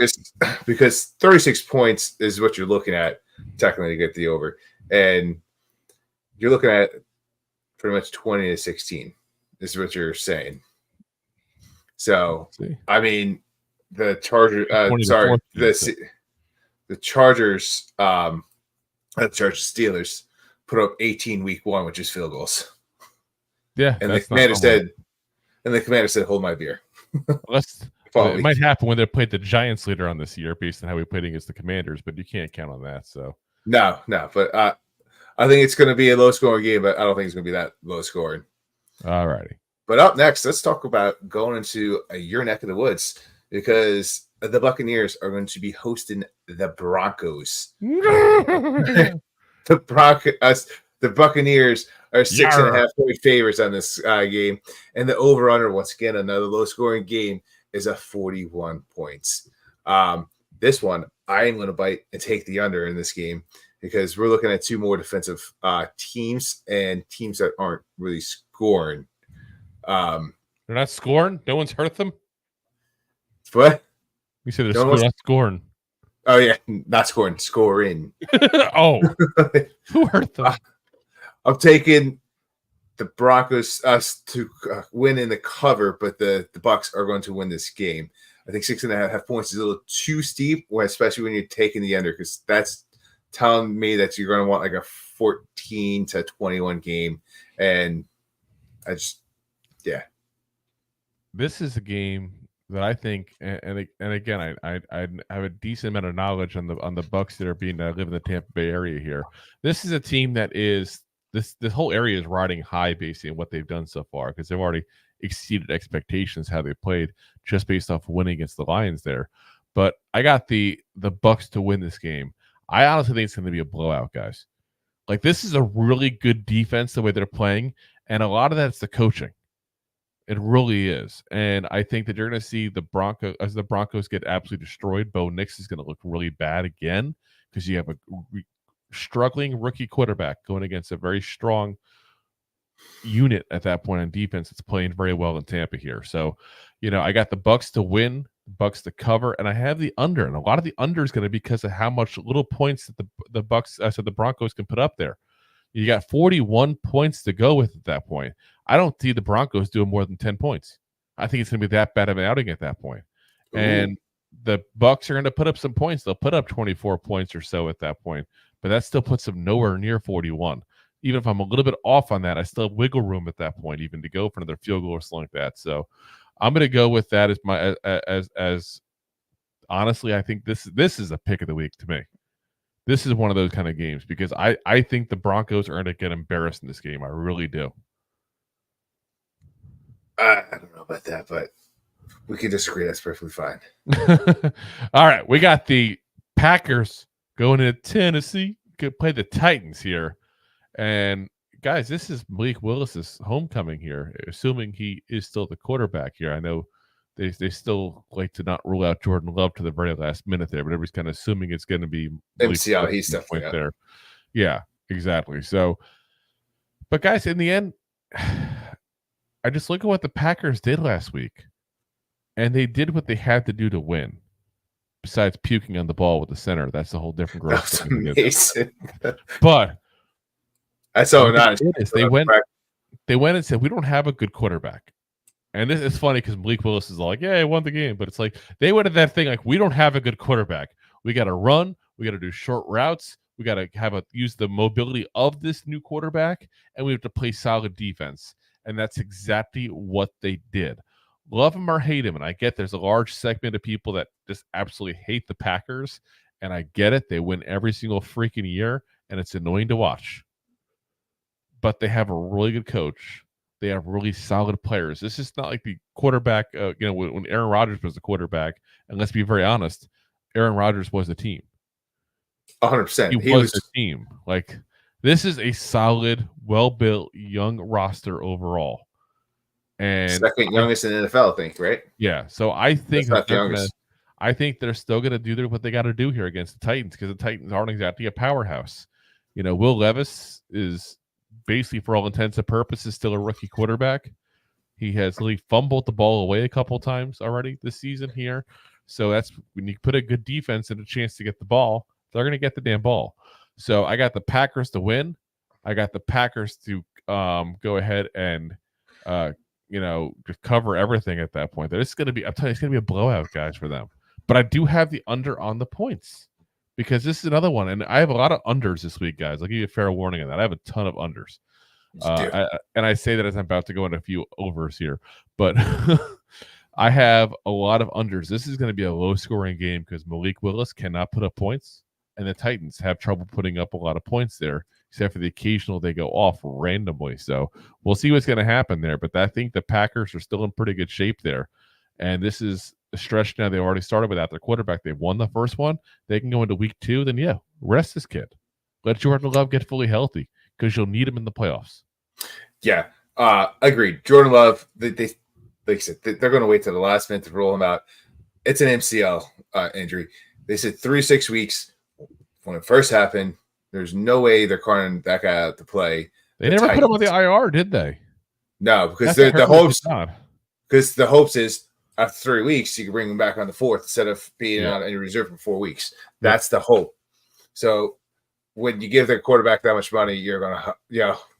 because 36 points is what you're looking at technically to get the over. And you're looking at pretty much 20 to 16 is what you're saying. So, I mean, the Chargers, the Chargers, Steelers put up 18 week 1, which is field goals. Yeah, and the commander said, "Hold my beer." It might happen when they played the Giants later on this year, based on how we played against the Commanders, but you can't count on that. So no, but I think it's going to be a low scoring game, but I don't think it's going to be that low scoring. All righty. But up next, let's talk about going into your neck of the woods, because the Buccaneers are going to be hosting the Broncos. The Buccaneers are 6.5-point favorites on this game, and the over/under, once again, another low-scoring game, is a 41 points. This one, I am going to bite and take the under in this game, because we're looking at two more defensive teams and teams that aren't really scoring. They're not scoring? No one's hurt them? What? You said they're not scoring. Oh, yeah, not scoring, scoring. Oh, who hurt them? I'm taking the Broncos to win in the cover, but the Bucs are going to win this game. I think 6.5 points is a little too steep, especially when you're taking the under, because that's telling me that you're going to want like a 14 to 21 game. And This is a game that I think, and again, I have a decent amount of knowledge on the Bucs that are live in the Tampa Bay area here. This is a team that is this whole area is riding high based on what they've done so far, because they've already exceeded expectations how they played just based off winning against the Lions there. But I got the Bucs to win this game. I honestly think it's going to be a blowout, guys. Like, this is a really good defense the way they're playing, and a lot of that's the coaching. It really is. And I think that you're going to see the Broncos get absolutely destroyed. Bo Nix is going to look really bad again, because you have a struggling rookie quarterback going against a very strong unit at that point on defense. It's playing very well in Tampa here. So, I got the Bucs to win, the Bucs to cover, and I have the under. And a lot of the under is going to be because of how much little points that the Broncos can put up there. You got 41 points to go with at that point. I don't see the Broncos doing more than 10 points. I think it's going to be that bad of an outing at that point. Ooh. And the Bucs are going to put up some points. They'll put up 24 points or so at that point, but that still puts them nowhere near 41. Even if I'm a little bit off on that, I still have wiggle room at that point, even to go for another field goal or something like that. So I'm going to go with that as my as honestly, I think this is a pick of the week to me. This is one of those kind of games because I think the Broncos are going to get embarrassed in this game. I really do. I don't know about that, but we can disagree. That's perfectly fine. All right, we got the Packers going into Tennessee. Could play the Titans here, and guys, this is Malik Willis's homecoming here. Assuming he is still the quarterback here. I know they still like to not rule out Jordan Love to the very last minute there, but everybody's kind of assuming it's going to be MCL. He's definitely there. Yeah, exactly. So, but guys, in the end, I just look at what the Packers did last week, and they did what they had to do to win. Besides puking on the ball with the center, that's a whole different gross. That's amazing. But that's so nice. They went and said, we don't have a good quarterback. And this is funny because Malik Willis is like, yeah, I won the game. But it's like they went at that thing like, we don't have a good quarterback. We got to run. We got to do short routes. We got to use the mobility of this new quarterback. And we have to play solid defense. And that's exactly what they did. Love him or hate him. And I get there's a large segment of people that just absolutely hate the Packers. And I get it. They win every single freaking year. And it's annoying to watch. But they have a really good coach. They have really solid players. This is not like the quarterback, when Aaron Rodgers was the quarterback. And let's be very honest, Aaron Rodgers was the team. 100%. He was the team. Like, this is a solid, well-built, young roster overall. And second youngest in the NFL, I think, right? Yeah. So I think I think they're still going to do what they got to do here against the Titans because the Titans aren't exactly a powerhouse. Will Levis is basically, for all intents and purposes, still a rookie quarterback. He has really fumbled the ball away a couple times already this season here. So that's when you put a good defense and a chance to get the ball, they're going to get the damn ball. So I got the Packers to win. I got the Packers to go ahead and just cover everything at that point. It's going to be, I'm telling you, it's going to be a blowout, guys, for them. But I do have the under on the points because this is another one. And I have a lot of unders this week, guys. I'll give you a fair warning on that. I have a ton of unders. And I say that as I'm about to go into a few overs here. But I have a lot of unders. This is going to be a low-scoring game because Malik Willis cannot put up points. And the Titans have trouble putting up a lot of points there, except for the occasional they go off randomly. So we'll see what's going to happen there. But I think the Packers are still in pretty good shape there. And this is a stretch now. They already started without their quarterback. They've won the first one. They can go into week 2. Then, rest this kid. Let Jordan Love get fully healthy because you'll need him in the playoffs. Yeah, agreed. Jordan Love, they like I said, they're going to wait till the last minute to roll him out. It's an MCL injury. They said 3-6 weeks. When it first happened, there's no way they're calling that guy out to play. They never put him on the IR, did they? No, because the hopes is after 3 weeks you can bring him back on the 4th instead of being on in reserve for 4 weeks. That's the hope. So when you give the quarterback that much money, you're gonna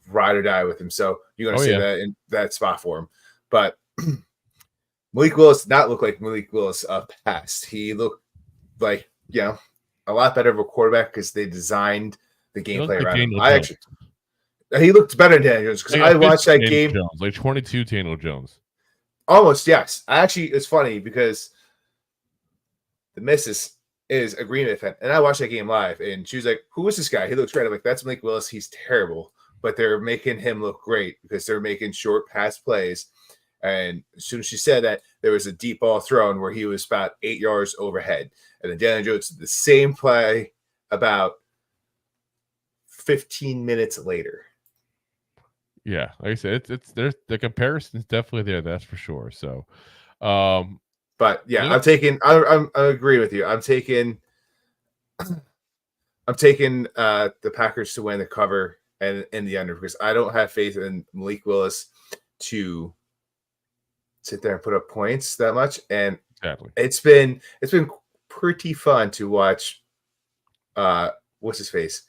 ride or die with him. So you're gonna see that in that spot for him. But Malik Willis did not look like Malik Willis past. He looked like a lot better of a quarterback because they designed the gameplay around him. He looked better than Daniel Jones because I watched that game. Jones, like 22 Daniel Jones. Almost, yes. It's funny because the missus is a Green Bay fan, and I watched that game live, and she was like, "Who is this guy? He looks great." I'm like, "That's Malik Willis. He's terrible," but they're making him look great because they're making short pass plays. And as soon as she said that, there was a deep ball thrown where he was about 8 yards overhead. And then Daniel Jones did the same play about 15 minutes later. Yeah, like I said, there's the comparison's definitely there. That's for sure. So, but yeah, I agree with you. I'm taking the Packers to win the cover and in the under because I don't have faith in Malik Willis to sit there and put up points that much. And it's been pretty fun to watch. What's his face?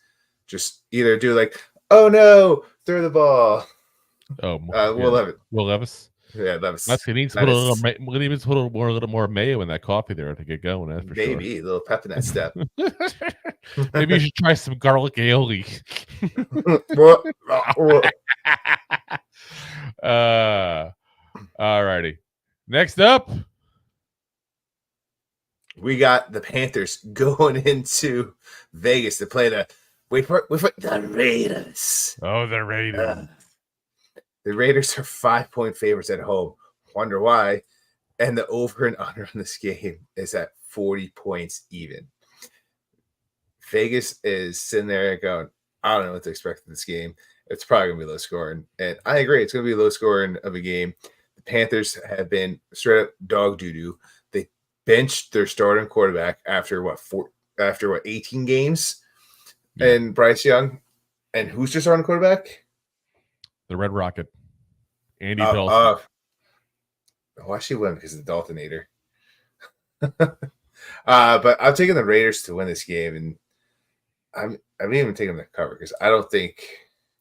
Just either do like, oh no, throw the ball. Oh, Will Levis. Yeah, Levis. He needs to put a little more mayo in that coffee there to get going. That's for Maybe sure. A little pep in that step. Maybe you should try some garlic aioli. All righty. Next up, we got the Panthers going into Vegas to play the Raiders. oh, the Raiders. The Raiders are 5-point favorites at home. Wonder why? And the over and under on this game is at 40 points even. Vegas is sitting there going, I don't know what to expect in this game. It's probably going to be low scoring. And I agree. It's going to be low scoring of a game. The Panthers have been straight up dog doo-doo. They benched their starting quarterback after 18 games? Yeah. And Bryce Young. And who's their starting quarterback? The Red Rocket. Andy Dalton. Why she win? Because of the Daltonator. But I'm taking the Raiders to win this game, and I'm even taking the cover because I don't think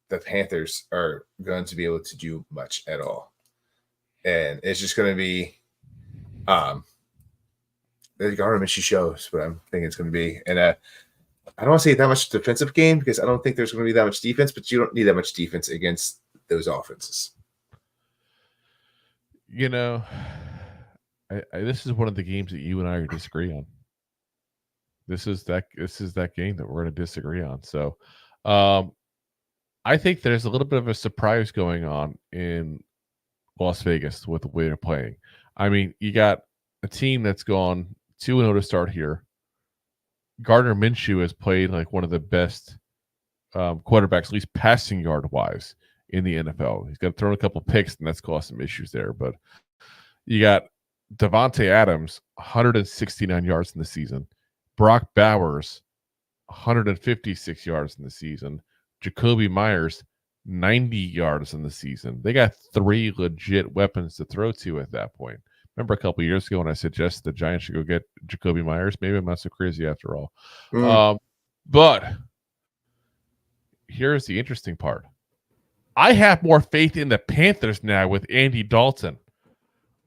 the Panthers are going to be able to do much at all, and it's just going to be the government she shows what I'm thinking it's going to be, and I don't want to say that much defensive game because I don't think there's going to be that much defense, but you don't need that much defense against those offenses. You know, this is one of the games that you and I disagree on. This is that game that we're going to disagree on. So, I think there's a little bit of a surprise going on in Las Vegas with the way they're playing. I mean, you got a team that's gone 2-0 to start here. Gardner Minshew has played like one of the best quarterbacks, at least passing yard wise, in the NFL. He's got thrown a couple picks, and that's caused some issues there. But you got Devontae Adams, 169 yards in the season. Brock Bowers, 156 yards in the season. Jacoby Myers, 90 yards in the season. They got 3 legit weapons to throw to at that point. Remember a couple of years ago when I suggested the Giants should go get Jacoby Myers? Maybe I'm not so crazy after all. But here's the interesting part. I have more faith in the Panthers now with Andy Dalton.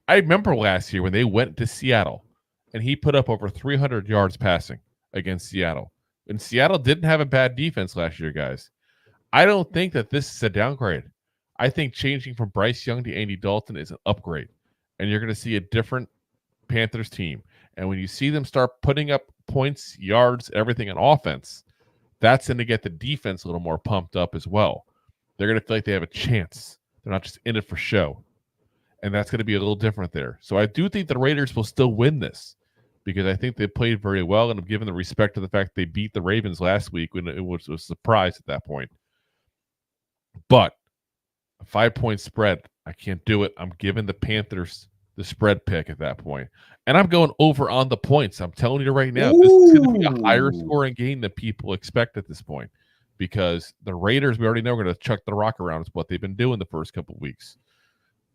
I remember last year when they went to Seattle and he put up over 300 yards passing against Seattle. And Seattle didn't have a bad defense last year, guys. I don't think that this is a downgrade. I think changing from Bryce Young to Andy Dalton is an upgrade. And you're going to see a different Panthers team. And when you see them start putting up points, yards, everything on offense, that's going to get the defense a little more pumped up as well. They're going to feel like they have a chance. They're not just in it for show. And that's going to be a little different there. So I do think the Raiders will still win this because I think they played very well, and I'm giving the respect to the fact they beat the Ravens last week when it was a surprise at that point. But a 5-point spread, I can't do it. I'm giving the Panthers the spread pick at that point. And I'm going over on the points. I'm telling you right now, this is going to be a higher scoring game than people expect at this point because the Raiders, we already know, are going to chuck the rock around. It's what they've been doing the first couple of weeks.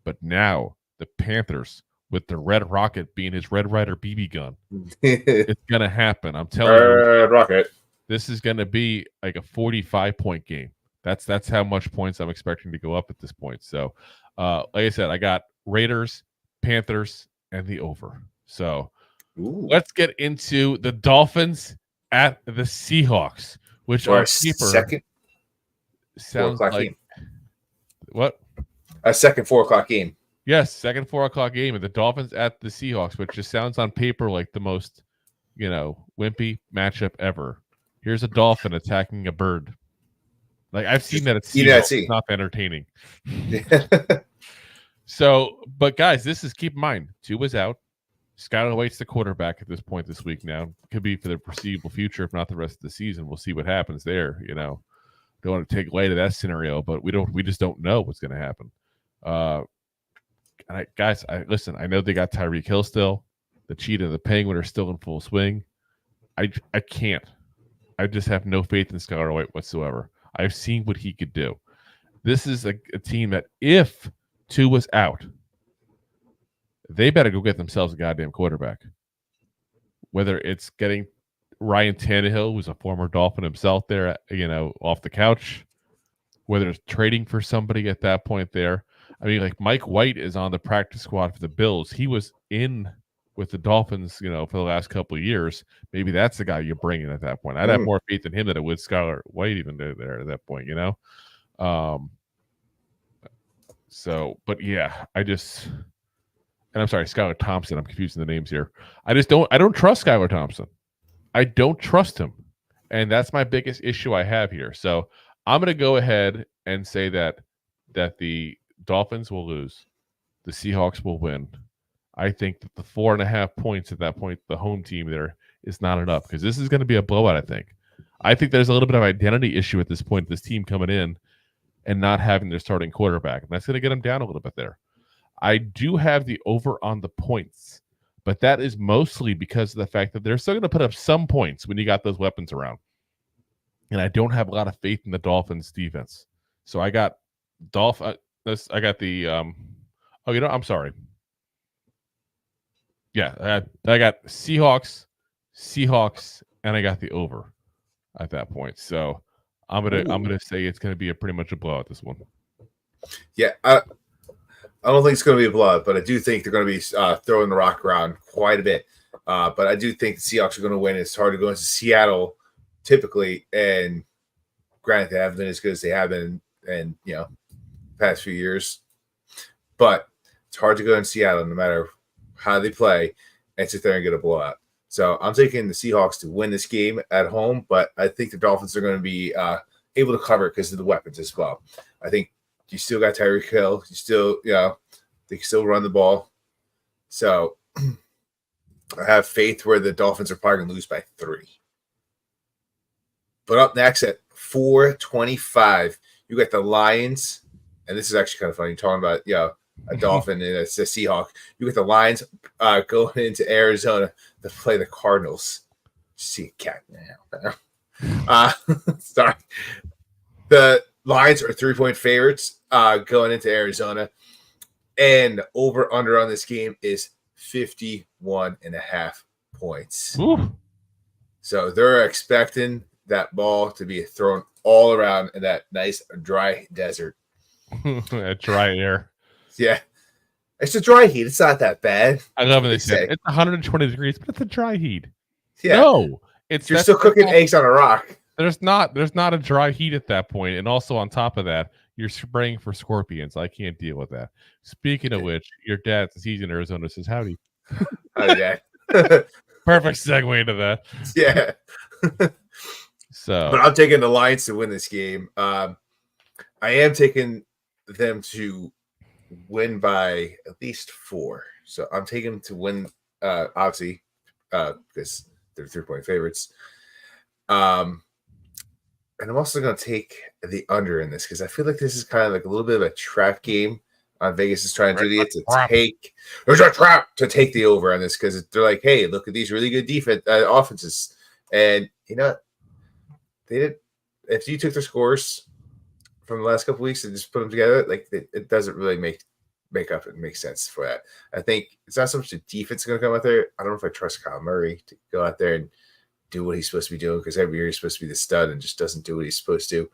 But now the Panthers, with the Red Rocket being his Red Ryder BB gun, it's going to happen. I'm telling you, Rocket. This is going to be like a 45-point game. That's how much points I'm expecting to go up at this point. So, like I said, I got Raiders, Panthers, and the over. So let's get into the Dolphins at the Seahawks, which on paper second sounds like game. What? A second 4:00 game. Yes, second 4:00 game, and the Dolphins at the Seahawks, which just sounds on paper like the most, wimpy matchup ever. Here's a dolphin attacking a bird. Like I've seen that at Seahawks. It's not entertaining. So, but guys, keep in mind, Tua's out. Skylar White's the quarterback at this point this week now. Could be for the foreseeable future, if not the rest of the season. We'll see what happens there. Don't want to take light of that scenario, but we just don't know what's going to happen. Listen, I know they got Tyreek Hill still. The Cheetah and the Penguin are still in full swing. I can't. I just have no faith in Skylar White whatsoever. I've seen what he could do. This is a team that if Tua's out, they better go get themselves a goddamn quarterback. Whether it's getting Ryan Tannehill, who's a former Dolphin himself there, off the couch, whether it's trading for somebody at that point there. I mean, like Mike White is on the practice squad for the Bills. He was in with the Dolphins, for the last couple of years. Maybe that's the guy you're bringing at that point. I'd have more faith in him than I would Skylar White even there at that point, So, but yeah, and I'm sorry, Skylar Thompson. I'm confusing the names here. I don't trust Skylar Thompson. I don't trust him. And that's my biggest issue I have here. So I'm going to go ahead and say that the Dolphins will lose. The Seahawks will win. I think that the 4.5 points at that point, the home team there, is not enough because this is going to be a blowout, I think there's a little bit of identity issue at this point, this team coming in and not having their starting quarterback. And that's going to get them down a little bit there. I do have the over on the points, but that is mostly because of the fact that they're still going to put up some points when you got those weapons around. And I don't have a lot of faith in the Dolphins defense. So I got I got the I'm sorry. Yeah, I got Seahawks, and I got the over at that point. So I'm gonna say it's gonna be pretty much a blowout, this one. Yeah, I don't think it's going to be a blowout, but I do think they're going to be throwing the rock around quite a bit. But I do think the Seahawks are going to win. It's hard to go into Seattle typically, and granted, they haven't been as good as they have been in past few years. But it's hard to go in Seattle no matter how they play and sit there and get a blowout. So I'm taking the Seahawks to win this game at home, but I think the Dolphins are going to be able to cover because of the weapons as well. I think you still got Tyreek Hill. You still, they can still run the ball. So I have faith where the Dolphins are probably going to lose by 3. But up next at 4:25, you got the Lions. And this is actually kind of funny. You're talking about, a Dolphin and it's a Seahawk. You got the Lions going into Arizona to play the Cardinals. See a cat now. Sorry. The Lions are 3-point favorites going into Arizona. And over-under on this game is 51.5 points. Ooh. So they're expecting that ball to be thrown all around in that nice dry desert. That dry air. Yeah. It's a dry heat. It's not that bad. I love when they say it's 120 degrees, but it's a dry heat. Yeah. No. You're still cooking eggs on a rock. There's not a dry heat at that point. And also on top of that, you're spraying for scorpions. I can't deal with that. Speaking of which, your dad, since he's in Arizona, says howdy. Howdy, Dad. Perfect segue into that. Yeah. But I'm taking the Lions to win this game. I am taking them to win by at least 4. So I'm taking them to win, obviously, because they're 3-point favorites. And I'm also going to take the under in this because I feel like this is kind of like a little bit of a trap game. Vegas is trying to do it to take. There's a trap to take the over on this because they're like, hey, look at these really good offenses, and they did. If you took their scores from the last couple weeks and just put them together, like it doesn't really make up and make sense for that. I think it's not so much the defense going to come out there. I don't know if I trust Kyle Murray to go out there and do what he's supposed to be doing because every year he's supposed to be the stud and just doesn't do what he's supposed to.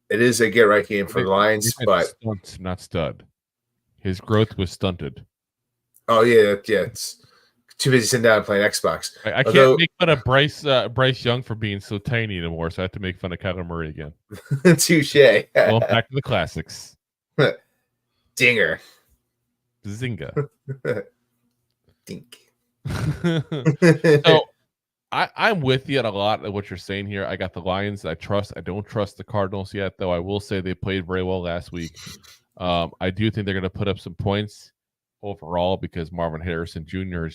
It is a get-right game for the Lions, but not stud. His growth was stunted. Oh yeah. It's too busy sitting down and playing Xbox. I can't make fun of Bryce Young for being so tiny anymore, so I have to make fun of Kyler Murray again. Touche. Well, back to the classics. Dinger. Zinga. Dink. So I'm with you on a lot of what you're saying here. I got the Lions. I don't trust the Cardinals yet, though. I will say they played very well last week. I do think they're going to put up some points overall because Marvin Harrison Jr.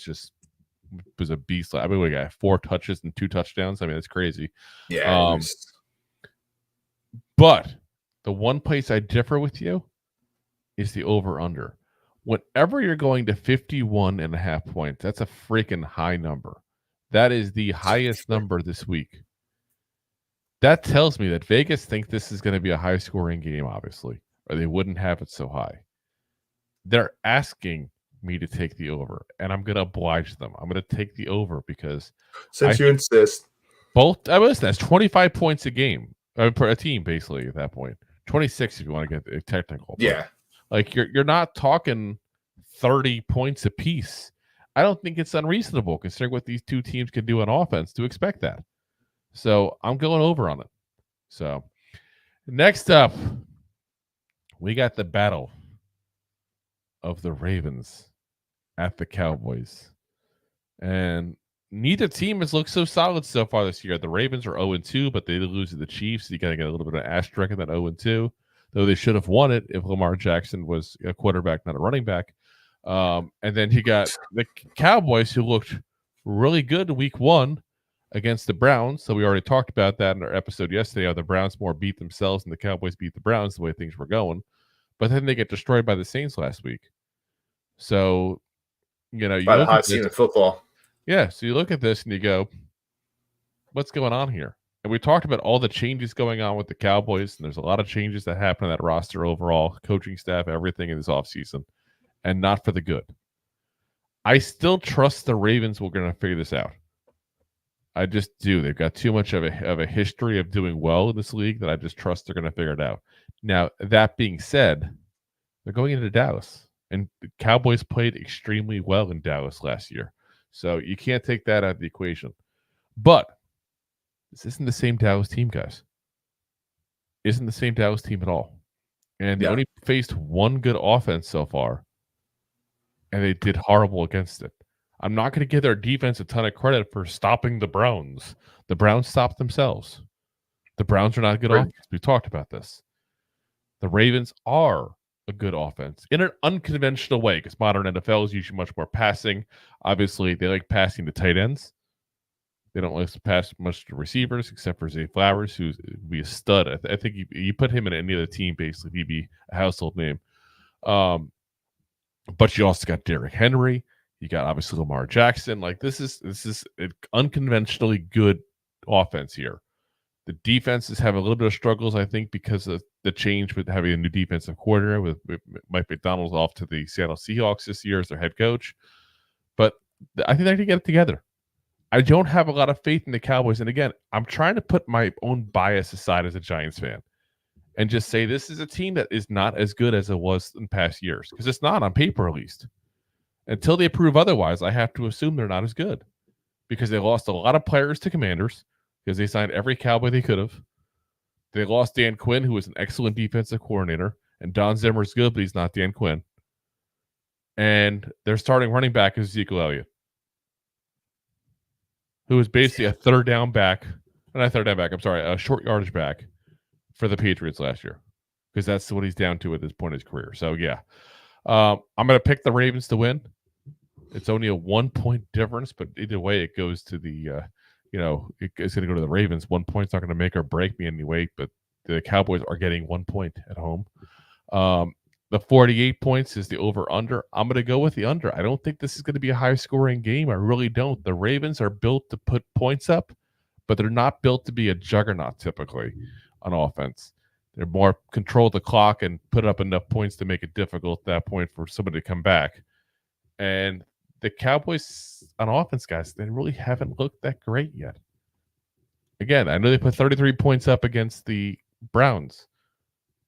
was a beast. I mean, we got 4 touches and 2 touchdowns. I mean, it's crazy. Yeah. But the one place I differ with you is the over-under. Whenever you're going to 51.5 points, that's a freaking high number. That is the highest number this week. That tells me that Vegas think this is going to be a high-scoring game, obviously, or they wouldn't have it so high. They're asking me to take the over, and I'm going to oblige them. I'm going to take the over because since you insist, that's 25 points a game, per a team, basically at that point. 26 if you want to get technical. Yeah, like you're not talking 30 points apiece. I don't think it's unreasonable considering what these two teams can do on offense to expect that. So I'm going over on it. So next up, we got the battle of the Ravens at the Cowboys. And neither team has looked so solid so far this year. The Ravens are 0-2, but they did lose to the Chiefs. So you got to get a little bit of asterisk in that 0-2, though they should have won it if Lamar Jackson was a quarterback, not a running back. And then you got the Cowboys, who looked really good week 1 against the Browns. So we already talked about that in our episode yesterday, how the Browns more beat themselves and the Cowboys beat the Browns, the way things were going. But then they get destroyed by the Saints last week. So, you know, By the hottest team in football. Yeah, so you look at this and you go, what's going on here? And we talked about all the changes going on with the Cowboys, and there's a lot of changes that happen in that roster overall, coaching staff, everything in this offseason, and not for the good. I still trust the Ravens were going to figure this out. I just do. They've got too much of a history of doing well in this league that I just trust they're going to figure it out. Now, that being said, they're going into Dallas, and the Cowboys played extremely well in Dallas last year. So you can't take that out of the equation. But this isn't the same Dallas team, guys. Isn't the same Dallas team at all. And they only faced one good offense so far, and they did horrible against it. I'm not going to give their defense a ton of credit for stopping the Browns. The Browns stopped themselves. The Browns are not a good offense. We've talked about this. The Ravens are a good offense in an unconventional way, because modern NFL is usually much more passing. Obviously, they like passing to tight ends. They don't like to pass much to receivers, except for Zay Flowers, who's be a stud. I think you put him in any other team, basically, he'd be a household name. But you also got Derrick Henry. You got obviously Lamar Jackson. Like this is an unconventionally good offense here. The defenses have a little bit of struggles, I think, because of the change with having a new defensive coordinator with Mike McDonald off to the Seattle Seahawks this year as their head coach. But I think they can get it together. I don't have a lot of faith in the Cowboys. And again, I'm trying to put my own bias aside as a Giants fan and just say this is a team that is not as good as it was in past years, because it's not on paper, at least. Until they prove otherwise, I have to assume they're not as good, because they lost a lot of players to Commanders because they signed every Cowboy they could have. They lost Dan Quinn, who was an excellent defensive coordinator, and Don Zimmer's good, but he's not Dan Quinn. And their starting running back is Ezekiel Elliott, who is basically a a short yardage back for the Patriots last year, because that's what he's down to at this point in his career. So, yeah. I'm going to pick the Ravens to win. It's only a 1-point difference, but either way, it goes to the, it's going to go to the Ravens. 1 point's not going to make or break me anyway, but the Cowboys are getting 1 point at home. The 48 points is the over-under. I'm going to go with the under. I don't think this is going to be a high-scoring game. I really don't. The Ravens are built to put points up, but they're not built to be a juggernaut typically on offense. They're more control the clock and put up enough points to make it difficult at that point for somebody to come back. And the Cowboys on offense, guys, they really haven't looked that great yet. Again, I know they put 33 points up against the Browns.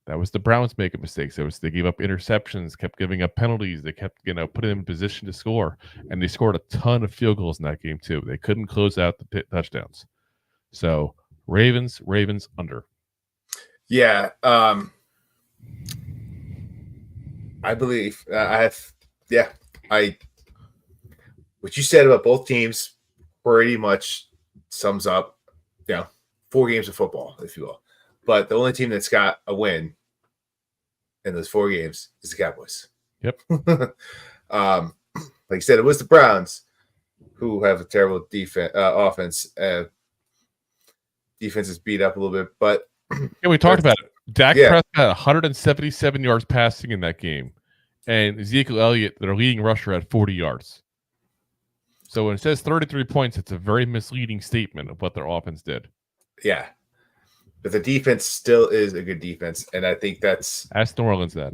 That was the Browns making mistakes. They gave up interceptions, kept giving up penalties. They kept, putting them in position to score. And they scored a ton of field goals in that game, too. They couldn't close out the touchdowns. So, Ravens under. Yeah, I believe what you said about both teams pretty much sums up, 4 games of football, if you will. But the only team that's got a win in those 4 games is the Cowboys. Yep. Like you said, it was the Browns who have a terrible offense. Defense is beat up a little bit, but yeah, we talked about it. Dak Prescott had 177 yards passing in that game, and Ezekiel Elliott, their leading rusher, had 40 yards. So when it says 33 points, it's a very misleading statement of what their offense did. Yeah. But the defense still is a good defense, and I think that's... Ask New Orleans that.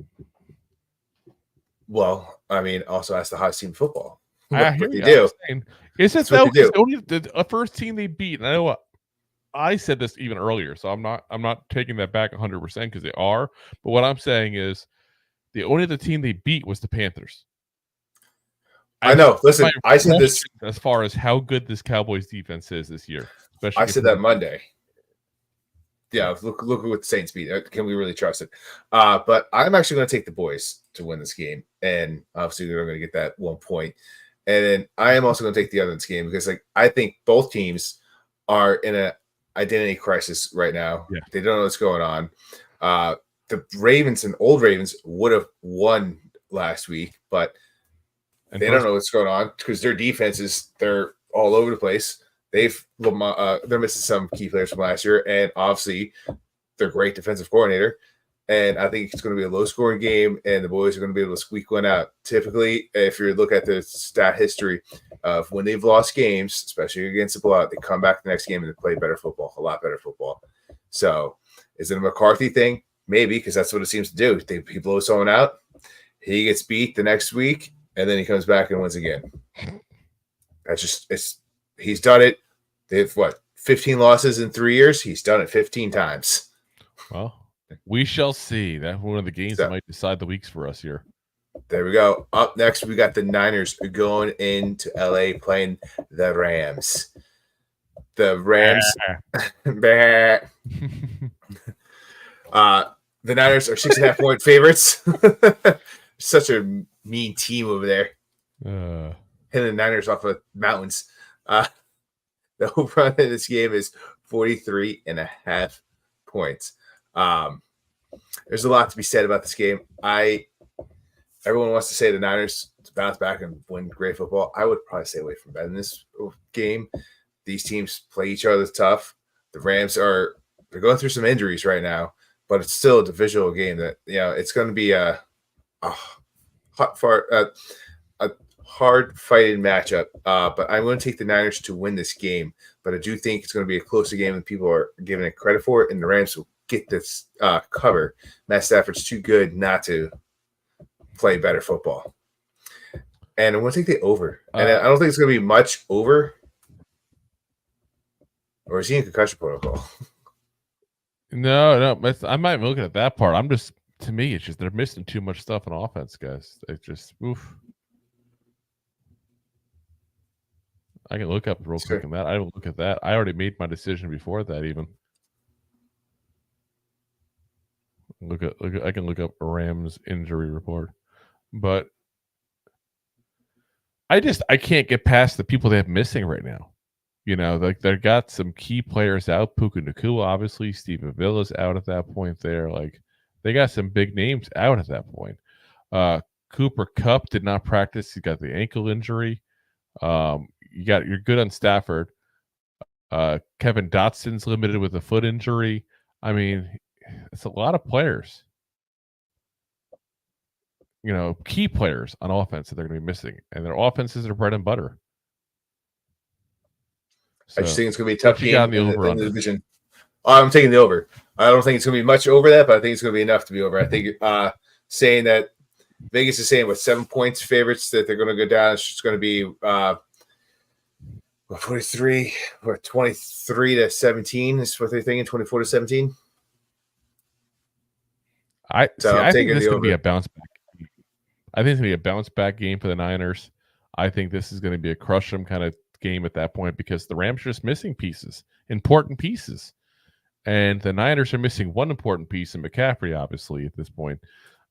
Well, I mean, also ask the hottest team in football. I hear you. Is it though? Only the first team they beat, and I know what I said this even earlier, so I'm not taking that back 100% because they are. But what I'm saying is the only other team they beat was the Panthers. I know. Listen, I said this as far as how good this Cowboys defense is this year. I said that Monday. Yeah, look what the Saints beat. Can we really trust it? But I'm actually going to take the boys to win this game, and obviously they're going to get that 1 point. And then I am also going to take the other game because, like, I think both teams are in an identity crisis right now. Yeah. They don't know what's going on. The Ravens and old Ravens would have won last week, but they don't know what's going on because their defenses, they're all over the place. They're missing some key players from last year, and obviously their great defensive coordinator. And I think it's going to be a low-scoring game, and the boys are going to be able to squeak one out. Typically, if you look at the stat history of when they've lost games, especially against the blowout, they come back the next game and they play better football, a lot better football. So is it a McCarthy thing? Maybe, because that's what it seems to do. He blows someone out, he gets beat the next week, and then he comes back and wins again. He's done it. They've 15 losses in 3 years? He's done it 15 times. Well, we shall see. That's one of the games that might decide the weeks for us here. There we go. Up next, we got the Niners going into LA playing the Rams. The Rams. The Niners are 6.5 point favorites. Such a mean team over there. Hitting the Niners off of mountains. The over in this game is 43.5 points. There's a lot to be said about this game. Everyone wants to say the Niners to bounce back and win great football. I would probably stay away from betting this game. These teams play each other tough. The Rams they're going through some injuries right now, but it's still a divisional game that it's going to be a hard fighting matchup. But I'm going to take the Niners to win this game. But I do think it's going to be a closer game than people are giving it credit for, and the Rams will get this cover. Matt Stafford's too good not to play better football. And I'm going to take the over. And I don't think it's going to be much over. Or is he in concussion protocol? No. I'm not even looking at that part. To me, it's just they're missing too much stuff on offense, guys. It's just, oof. I can look up real quick on that. I don't look at that. I already made my decision before that even. I can look up Rams injury report. But I can't get past the people they have missing right now. Like they got some key players out. Puka Nacua, obviously. Stephen Villa's out at that point there. Like they got some big names out at that point. Cooper Kupp did not practice. He got the ankle injury. You're good on Stafford. Kevin Dotson's limited with a foot injury. I mean, it's a lot of players. Key players on offense that they're going to be missing, and their offenses are bread and butter. So, I just think it's going to be a tough game in the division. I'm taking the over. I don't think it's going to be much over that, but I think it's going to be enough to be over. I think saying that Vegas is saying with 7 points favorites that they're going to go down, it's just going to be 43 or 23 to 17 is what they're thinking. 24 to 17. I think this is going to be a bounce back. I think it's going to be a bounce back game for the Niners. I think this is going to be a crush them kind of game at that point because the Rams are just missing pieces, important pieces. And the Niners are missing one important piece in McCaffrey, obviously, at this point.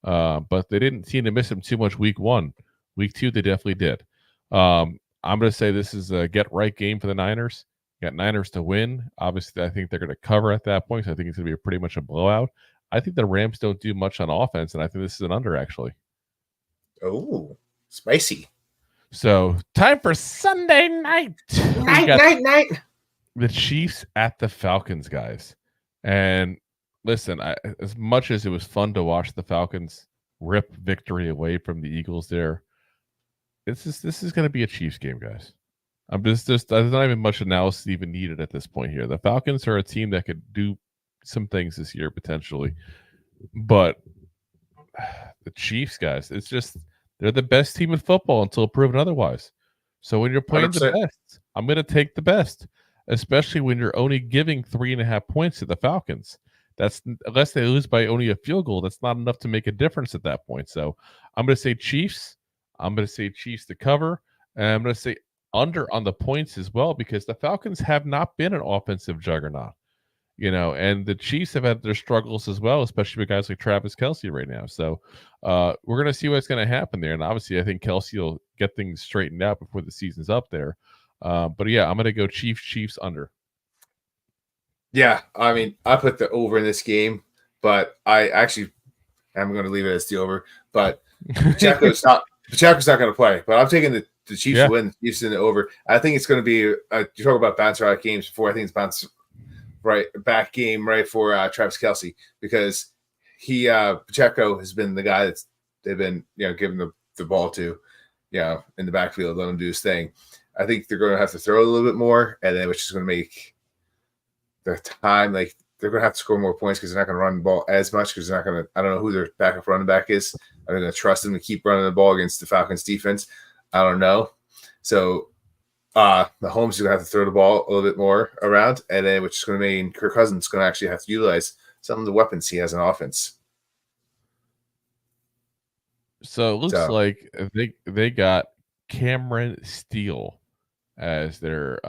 But they didn't seem to miss him too much week 1. Week 2, they definitely did. I'm going to say this is a get-right game for the Niners. You got Niners to win. Obviously, I think they're going to cover at that point. So I think it's going to be pretty much a blowout. I think the Rams don't do much on offense, and I think this is an under, actually. Oh, spicy. So, time for Sunday night. Night. The Chiefs at the Falcons, guys. And listen, as much as it was fun to watch the Falcons rip victory away from the Eagles there, this is going to be a Chiefs game, guys. There's not even much analysis even needed at this point here. The Falcons are a team that could do some things this year, potentially. But the Chiefs, guys, it's just they're the best team in football until proven otherwise. So when you're playing 100%. The best, I'm going to take the best, especially when you're only giving 3.5 points to the Falcons. That's unless they lose by only a field goal, that's not enough to make a difference at that point. So I'm going to say Chiefs. I'm going to say Chiefs to cover, and I'm going to say under on the points as well because the Falcons have not been an offensive juggernaut. and the Chiefs have had their struggles as well, especially with guys like Travis Kelce right now. So we're going to see what's going to happen there. And obviously, I think Kelce will get things straightened out before the season's up there. But yeah, I'm going to go Chiefs under. Yeah, I mean, I put the over in this game, but I actually am going to leave it as the over. But Pacheco's not going to play. But I'm taking the Chiefs to win. The Chiefs in the over. I think it's going to be. You talk about bounce out games before. I think it's bounce right back game right for Travis Kelce, because Pacheco has been the guy that's they've been giving the ball to in the backfield, let him do his thing. I think they're going to have to throw a little bit more, and then which is going to make their time they're going to have to score more points because they're not going to run the ball as much because they're not going to. I don't know who their backup running back is. Are they going to trust them to keep running the ball against the Falcons defense? I don't know. So Mahomes is going to have to throw the ball a little bit more around, and then which is going to mean Kirk Cousins is going to actually have to utilize some of the weapons he has in offense. So it looks like they got Cameron Steele as their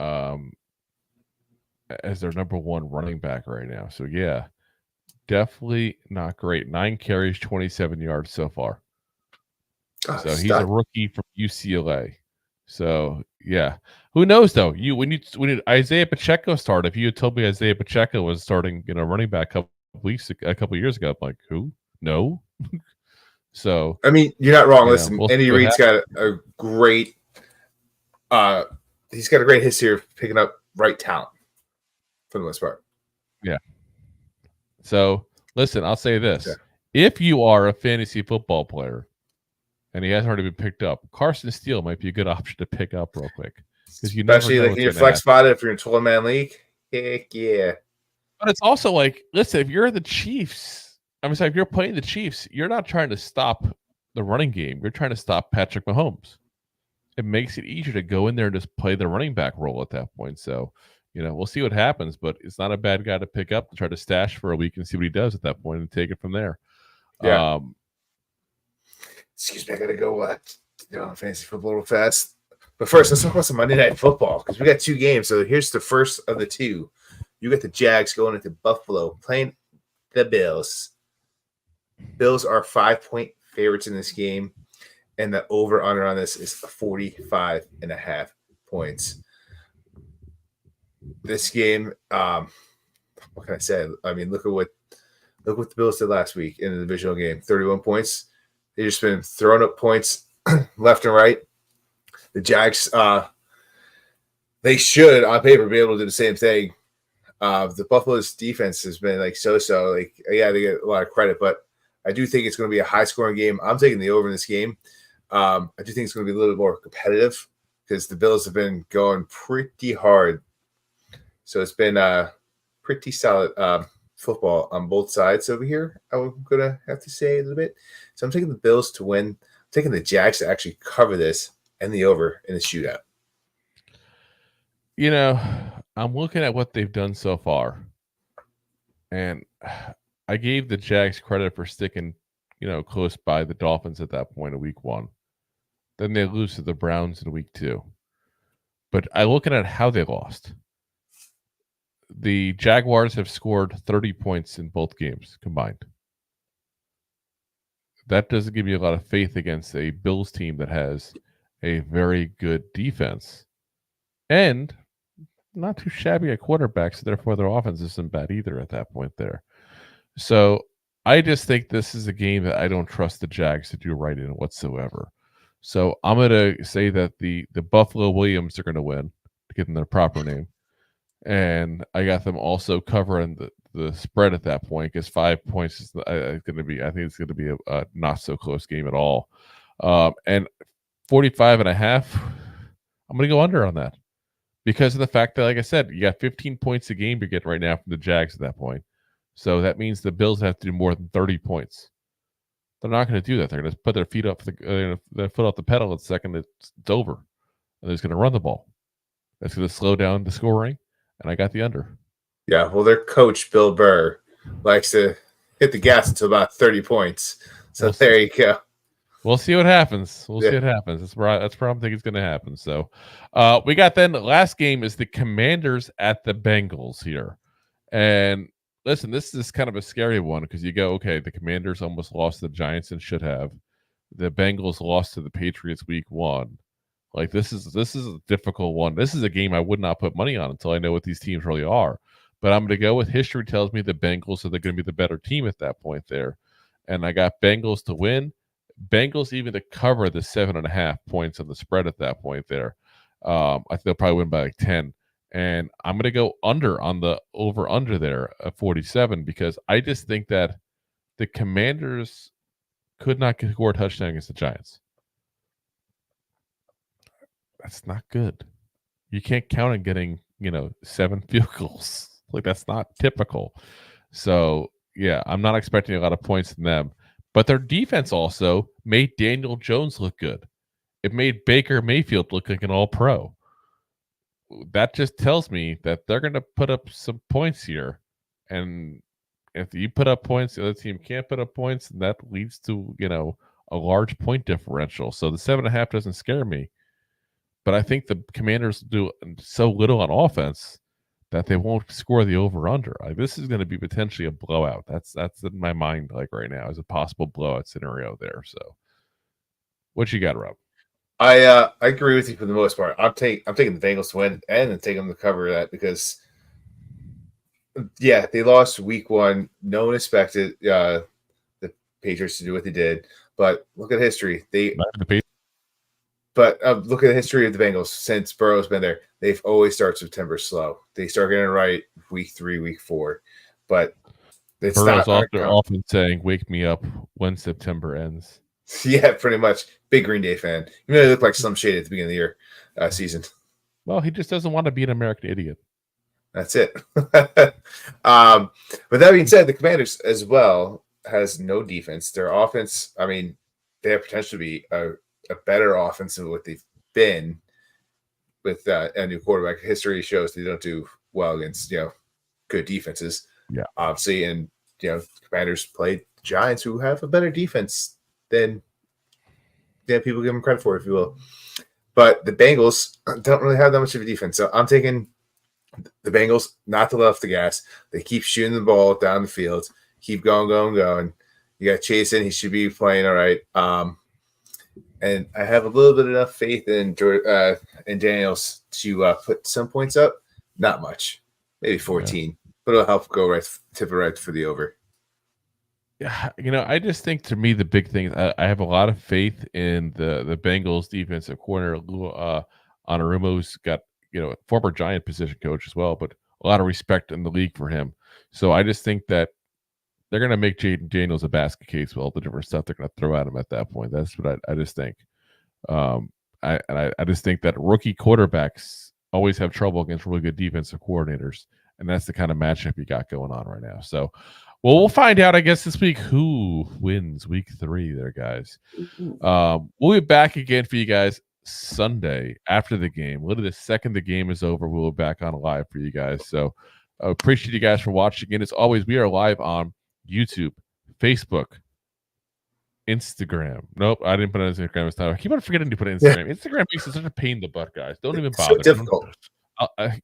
number one running back right now. So yeah, definitely not great. 9 carries, 27 yards so far. So he's a rookie from UCLA. So yeah, who knows though? When Isaiah Pacheco started, if you had told me Isaiah Pacheco was starting, running back a couple years ago, I'm like, who? No. So I mean, you're not wrong. Listen, Andy Reid's got a great. He's got a great history of picking up right talent for the most part. Yeah. So listen, I'll say this: if you are a fantasy football player, and he hasn't already been picked up, Carson Steele might be a good option to pick up real quick, because especially in your flex spot if you're in a 12-man league. Heck yeah! But it's also listen, if you're the Chiefs. I'm sorry, if you're playing the Chiefs, you're not trying to stop the running game. You're trying to stop Patrick Mahomes. It makes it easier to go in there and just play the running back role at that point. So, we'll see what happens, but it's not a bad guy to pick up and try to stash for a week and see what he does at that point and take it from there. Yeah. Excuse me, I got to go fantasy football real fast. But first, let's talk about some Monday Night Football, because we got 2 games. So here's the first of the 2. You got the Jags going into Buffalo playing the Bills. Bills are 5-point favorites in this game, and the over-under on this is 45.5 points. This game, what can I say? I mean, look what the Bills did last week in the divisional game. 31 points. They've just been throwing up points left and right. The Jags, they should, on paper, be able to do the same thing. The Buffalo's defense has been so-so. They get a lot of credit, but I do think it's going to be a high-scoring game. I'm taking the over in this game. I do think it's going to be a little bit more competitive because the Bills have been going pretty hard. So it's been pretty solid football on both sides over here, I'm going to have to say a little bit. So I'm taking the Bills to win. I'm taking the Jags to actually cover this and the over in the shootout. I'm looking at what they've done so far, and I gave the Jags credit for sticking, close by the Dolphins at that point in week 1. Then they lose to the Browns in week 2. But I looking at how they lost. The Jaguars have scored 30 points in both games combined. That doesn't give you a lot of faith against a Bills team that has a very good defense and not too shabby at quarterback, so therefore their offense isn't bad either at that point there. So I just think this is a game that I don't trust the Jags to do right in whatsoever. So I'm going to say that the Buffalo Williams are going to win, to give them their proper name. And I got them also covering the spread at that point, because 5 points is going to be, I think it's going to be a not so close game at all. And 45.5, I'm going to go under on that, because of the fact that, like I said, you got 15 points a game you're getting right now from the Jags at that point. So that means the Bills have to do more than 30 points. They're not going to do that. They're going to put their feet up, their foot off the pedal the second it's over, and they're just going to run the ball. That's going to slow down the scoring, and I got the under. Yeah, well, their coach, Bill Burr, likes to hit the gas until about 30 points. So there you go. We'll see what happens. We'll see what happens. That's where I'm thinking it's going to happen. So we got then the last game is the Commanders at the Bengals here. And listen, this is kind of a scary one because you go, okay, the Commanders almost lost to the Giants and should have. The Bengals lost to the Patriots week 1. Like this is a difficult one. This is a game I would not put money on until I know what these teams really are. But I'm going to go with history tells me the Bengals are they're going to be the better team at that point there. And I got Bengals to win. Bengals even to cover the 7.5 points on the spread at that point there. I think they'll probably win by like 10. And I'm going to go under on the over-under there at 47 because I just think that the Commanders could not score a touchdown against the Giants. That's not good. You can't count on getting, 7 field goals. Like, that's not typical. So, yeah, I'm not expecting a lot of points from them. But their defense also made Daniel Jones look good. It made Baker Mayfield look like an all-pro. That just tells me that they're going to put up some points here. And if you put up points, the other team can't put up points, and that leads to, a large point differential. So the 7.5 doesn't scare me. But I think the Commanders do so little on offense that they won't score the over-under. This is going to be potentially a blowout. That's in my mind like right now is a possible blowout scenario there. So what you got, Rob? I agree with you for the most part. I'm taking the Bengals to win and then taking them to cover that because, yeah, they lost week 1. No one expected the Patriots to do what they did. But look at history. But look at the history of the Bengals since Burrow's been there. They've always started September slow. They start getting it right week 3, week 4. But it's Burrow's often saying, "Wake me up when September ends." Yeah, pretty much. Big Green Day fan. You really look like Slim Shady at the beginning of the year season. Well, he just doesn't want to be an American idiot. That's it. But that being said, the Commanders as well has no defense. Their offense, they have potential to be a better offense than what they've been with a new quarterback. History shows they don't do well against good defenses. Yeah, obviously, and Commanders played Giants who have a better defense than people give them credit for, if you will. But the Bengals don't really have that much of a defense, so I'm taking the Bengals not to let off the gas. They keep shooting the ball down the field, keep going. You got Chase in; he should be playing all right. And I have a little bit enough faith in Daniels to put some points up. Not much, maybe 14, but it'll help tip it right for the over. Yeah, I just think to me the big thing is I have a lot of faith in the Bengals defensive corner. Anarumo's got former Giant position coach as well, but a lot of respect in the league for him. So I just think that they're going to make Jaden Daniels a basket case with all the different stuff they're going to throw at him at that point. That's what I just think. I just think that rookie quarterbacks always have trouble against really good defensive coordinators, and that's the kind of matchup you got going on right now. So, we'll find out, I guess, this week who wins week 3 there, guys. We'll be back again for you guys Sunday after the game. Literally the second the game is over, we'll be back on live for you guys. So, I appreciate you guys for watching. And as always, we are live on YouTube, Facebook, Instagram. Nope, I didn't put it on Instagram this time. I keep on forgetting to put it on Instagram. Yeah. Instagram makes it such a pain in the butt, guys. Don't even bother. So difficult.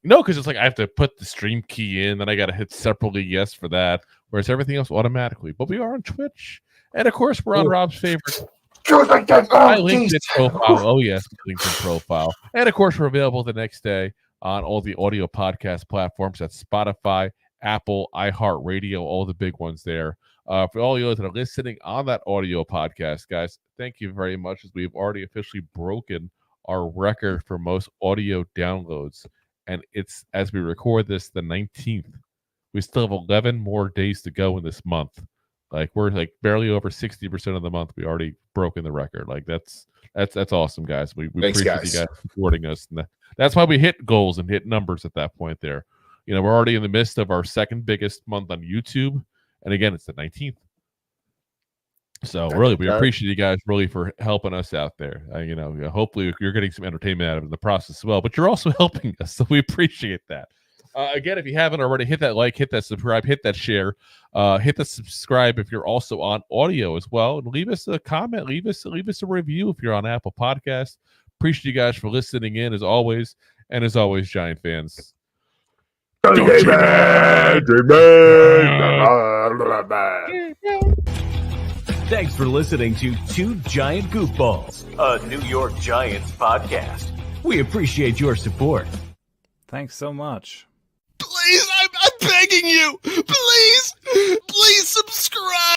No, because it's like I have to put the stream key in, then I got to hit separately yes for that, whereas everything else automatically. But we are on Twitch, and of course we're on Rob's favorite. My LinkedIn profile. Oh yes, LinkedIn profile, and of course we're available the next day on all the audio podcast platforms. That's Spotify, Apple, iHeartRadio, all the big ones there. For all you that are listening on that audio podcast, guys, thank you very much, as we've already officially broken our record for most audio downloads. And it's, as we record this, the 19th. We still have 11 more days to go in this month. Like, we're like barely over 60% of the month. We already broken the record. Like, that's awesome, guys. We Thanks, appreciate you guys supporting us. And that's why we hit goals and hit numbers at that point there. We're already in the midst of our second biggest month on YouTube. And again, it's the 19th. So really, we appreciate you guys really for helping us out there. Hopefully you're getting some entertainment out of it in the process as well, but you're also helping us. So we appreciate that. Again, if you haven't already, hit that like, hit that subscribe, hit that share, hit the subscribe if you're also on audio as well. And leave us a comment, leave us a review if you're on Apple Podcasts. Appreciate you guys for listening in as always. And as always, Giant fans, Thanks for listening to Two Giant Goofballs, a New York Giants podcast. We appreciate your support. Thanks so much. Please, I'm begging you. Please subscribe.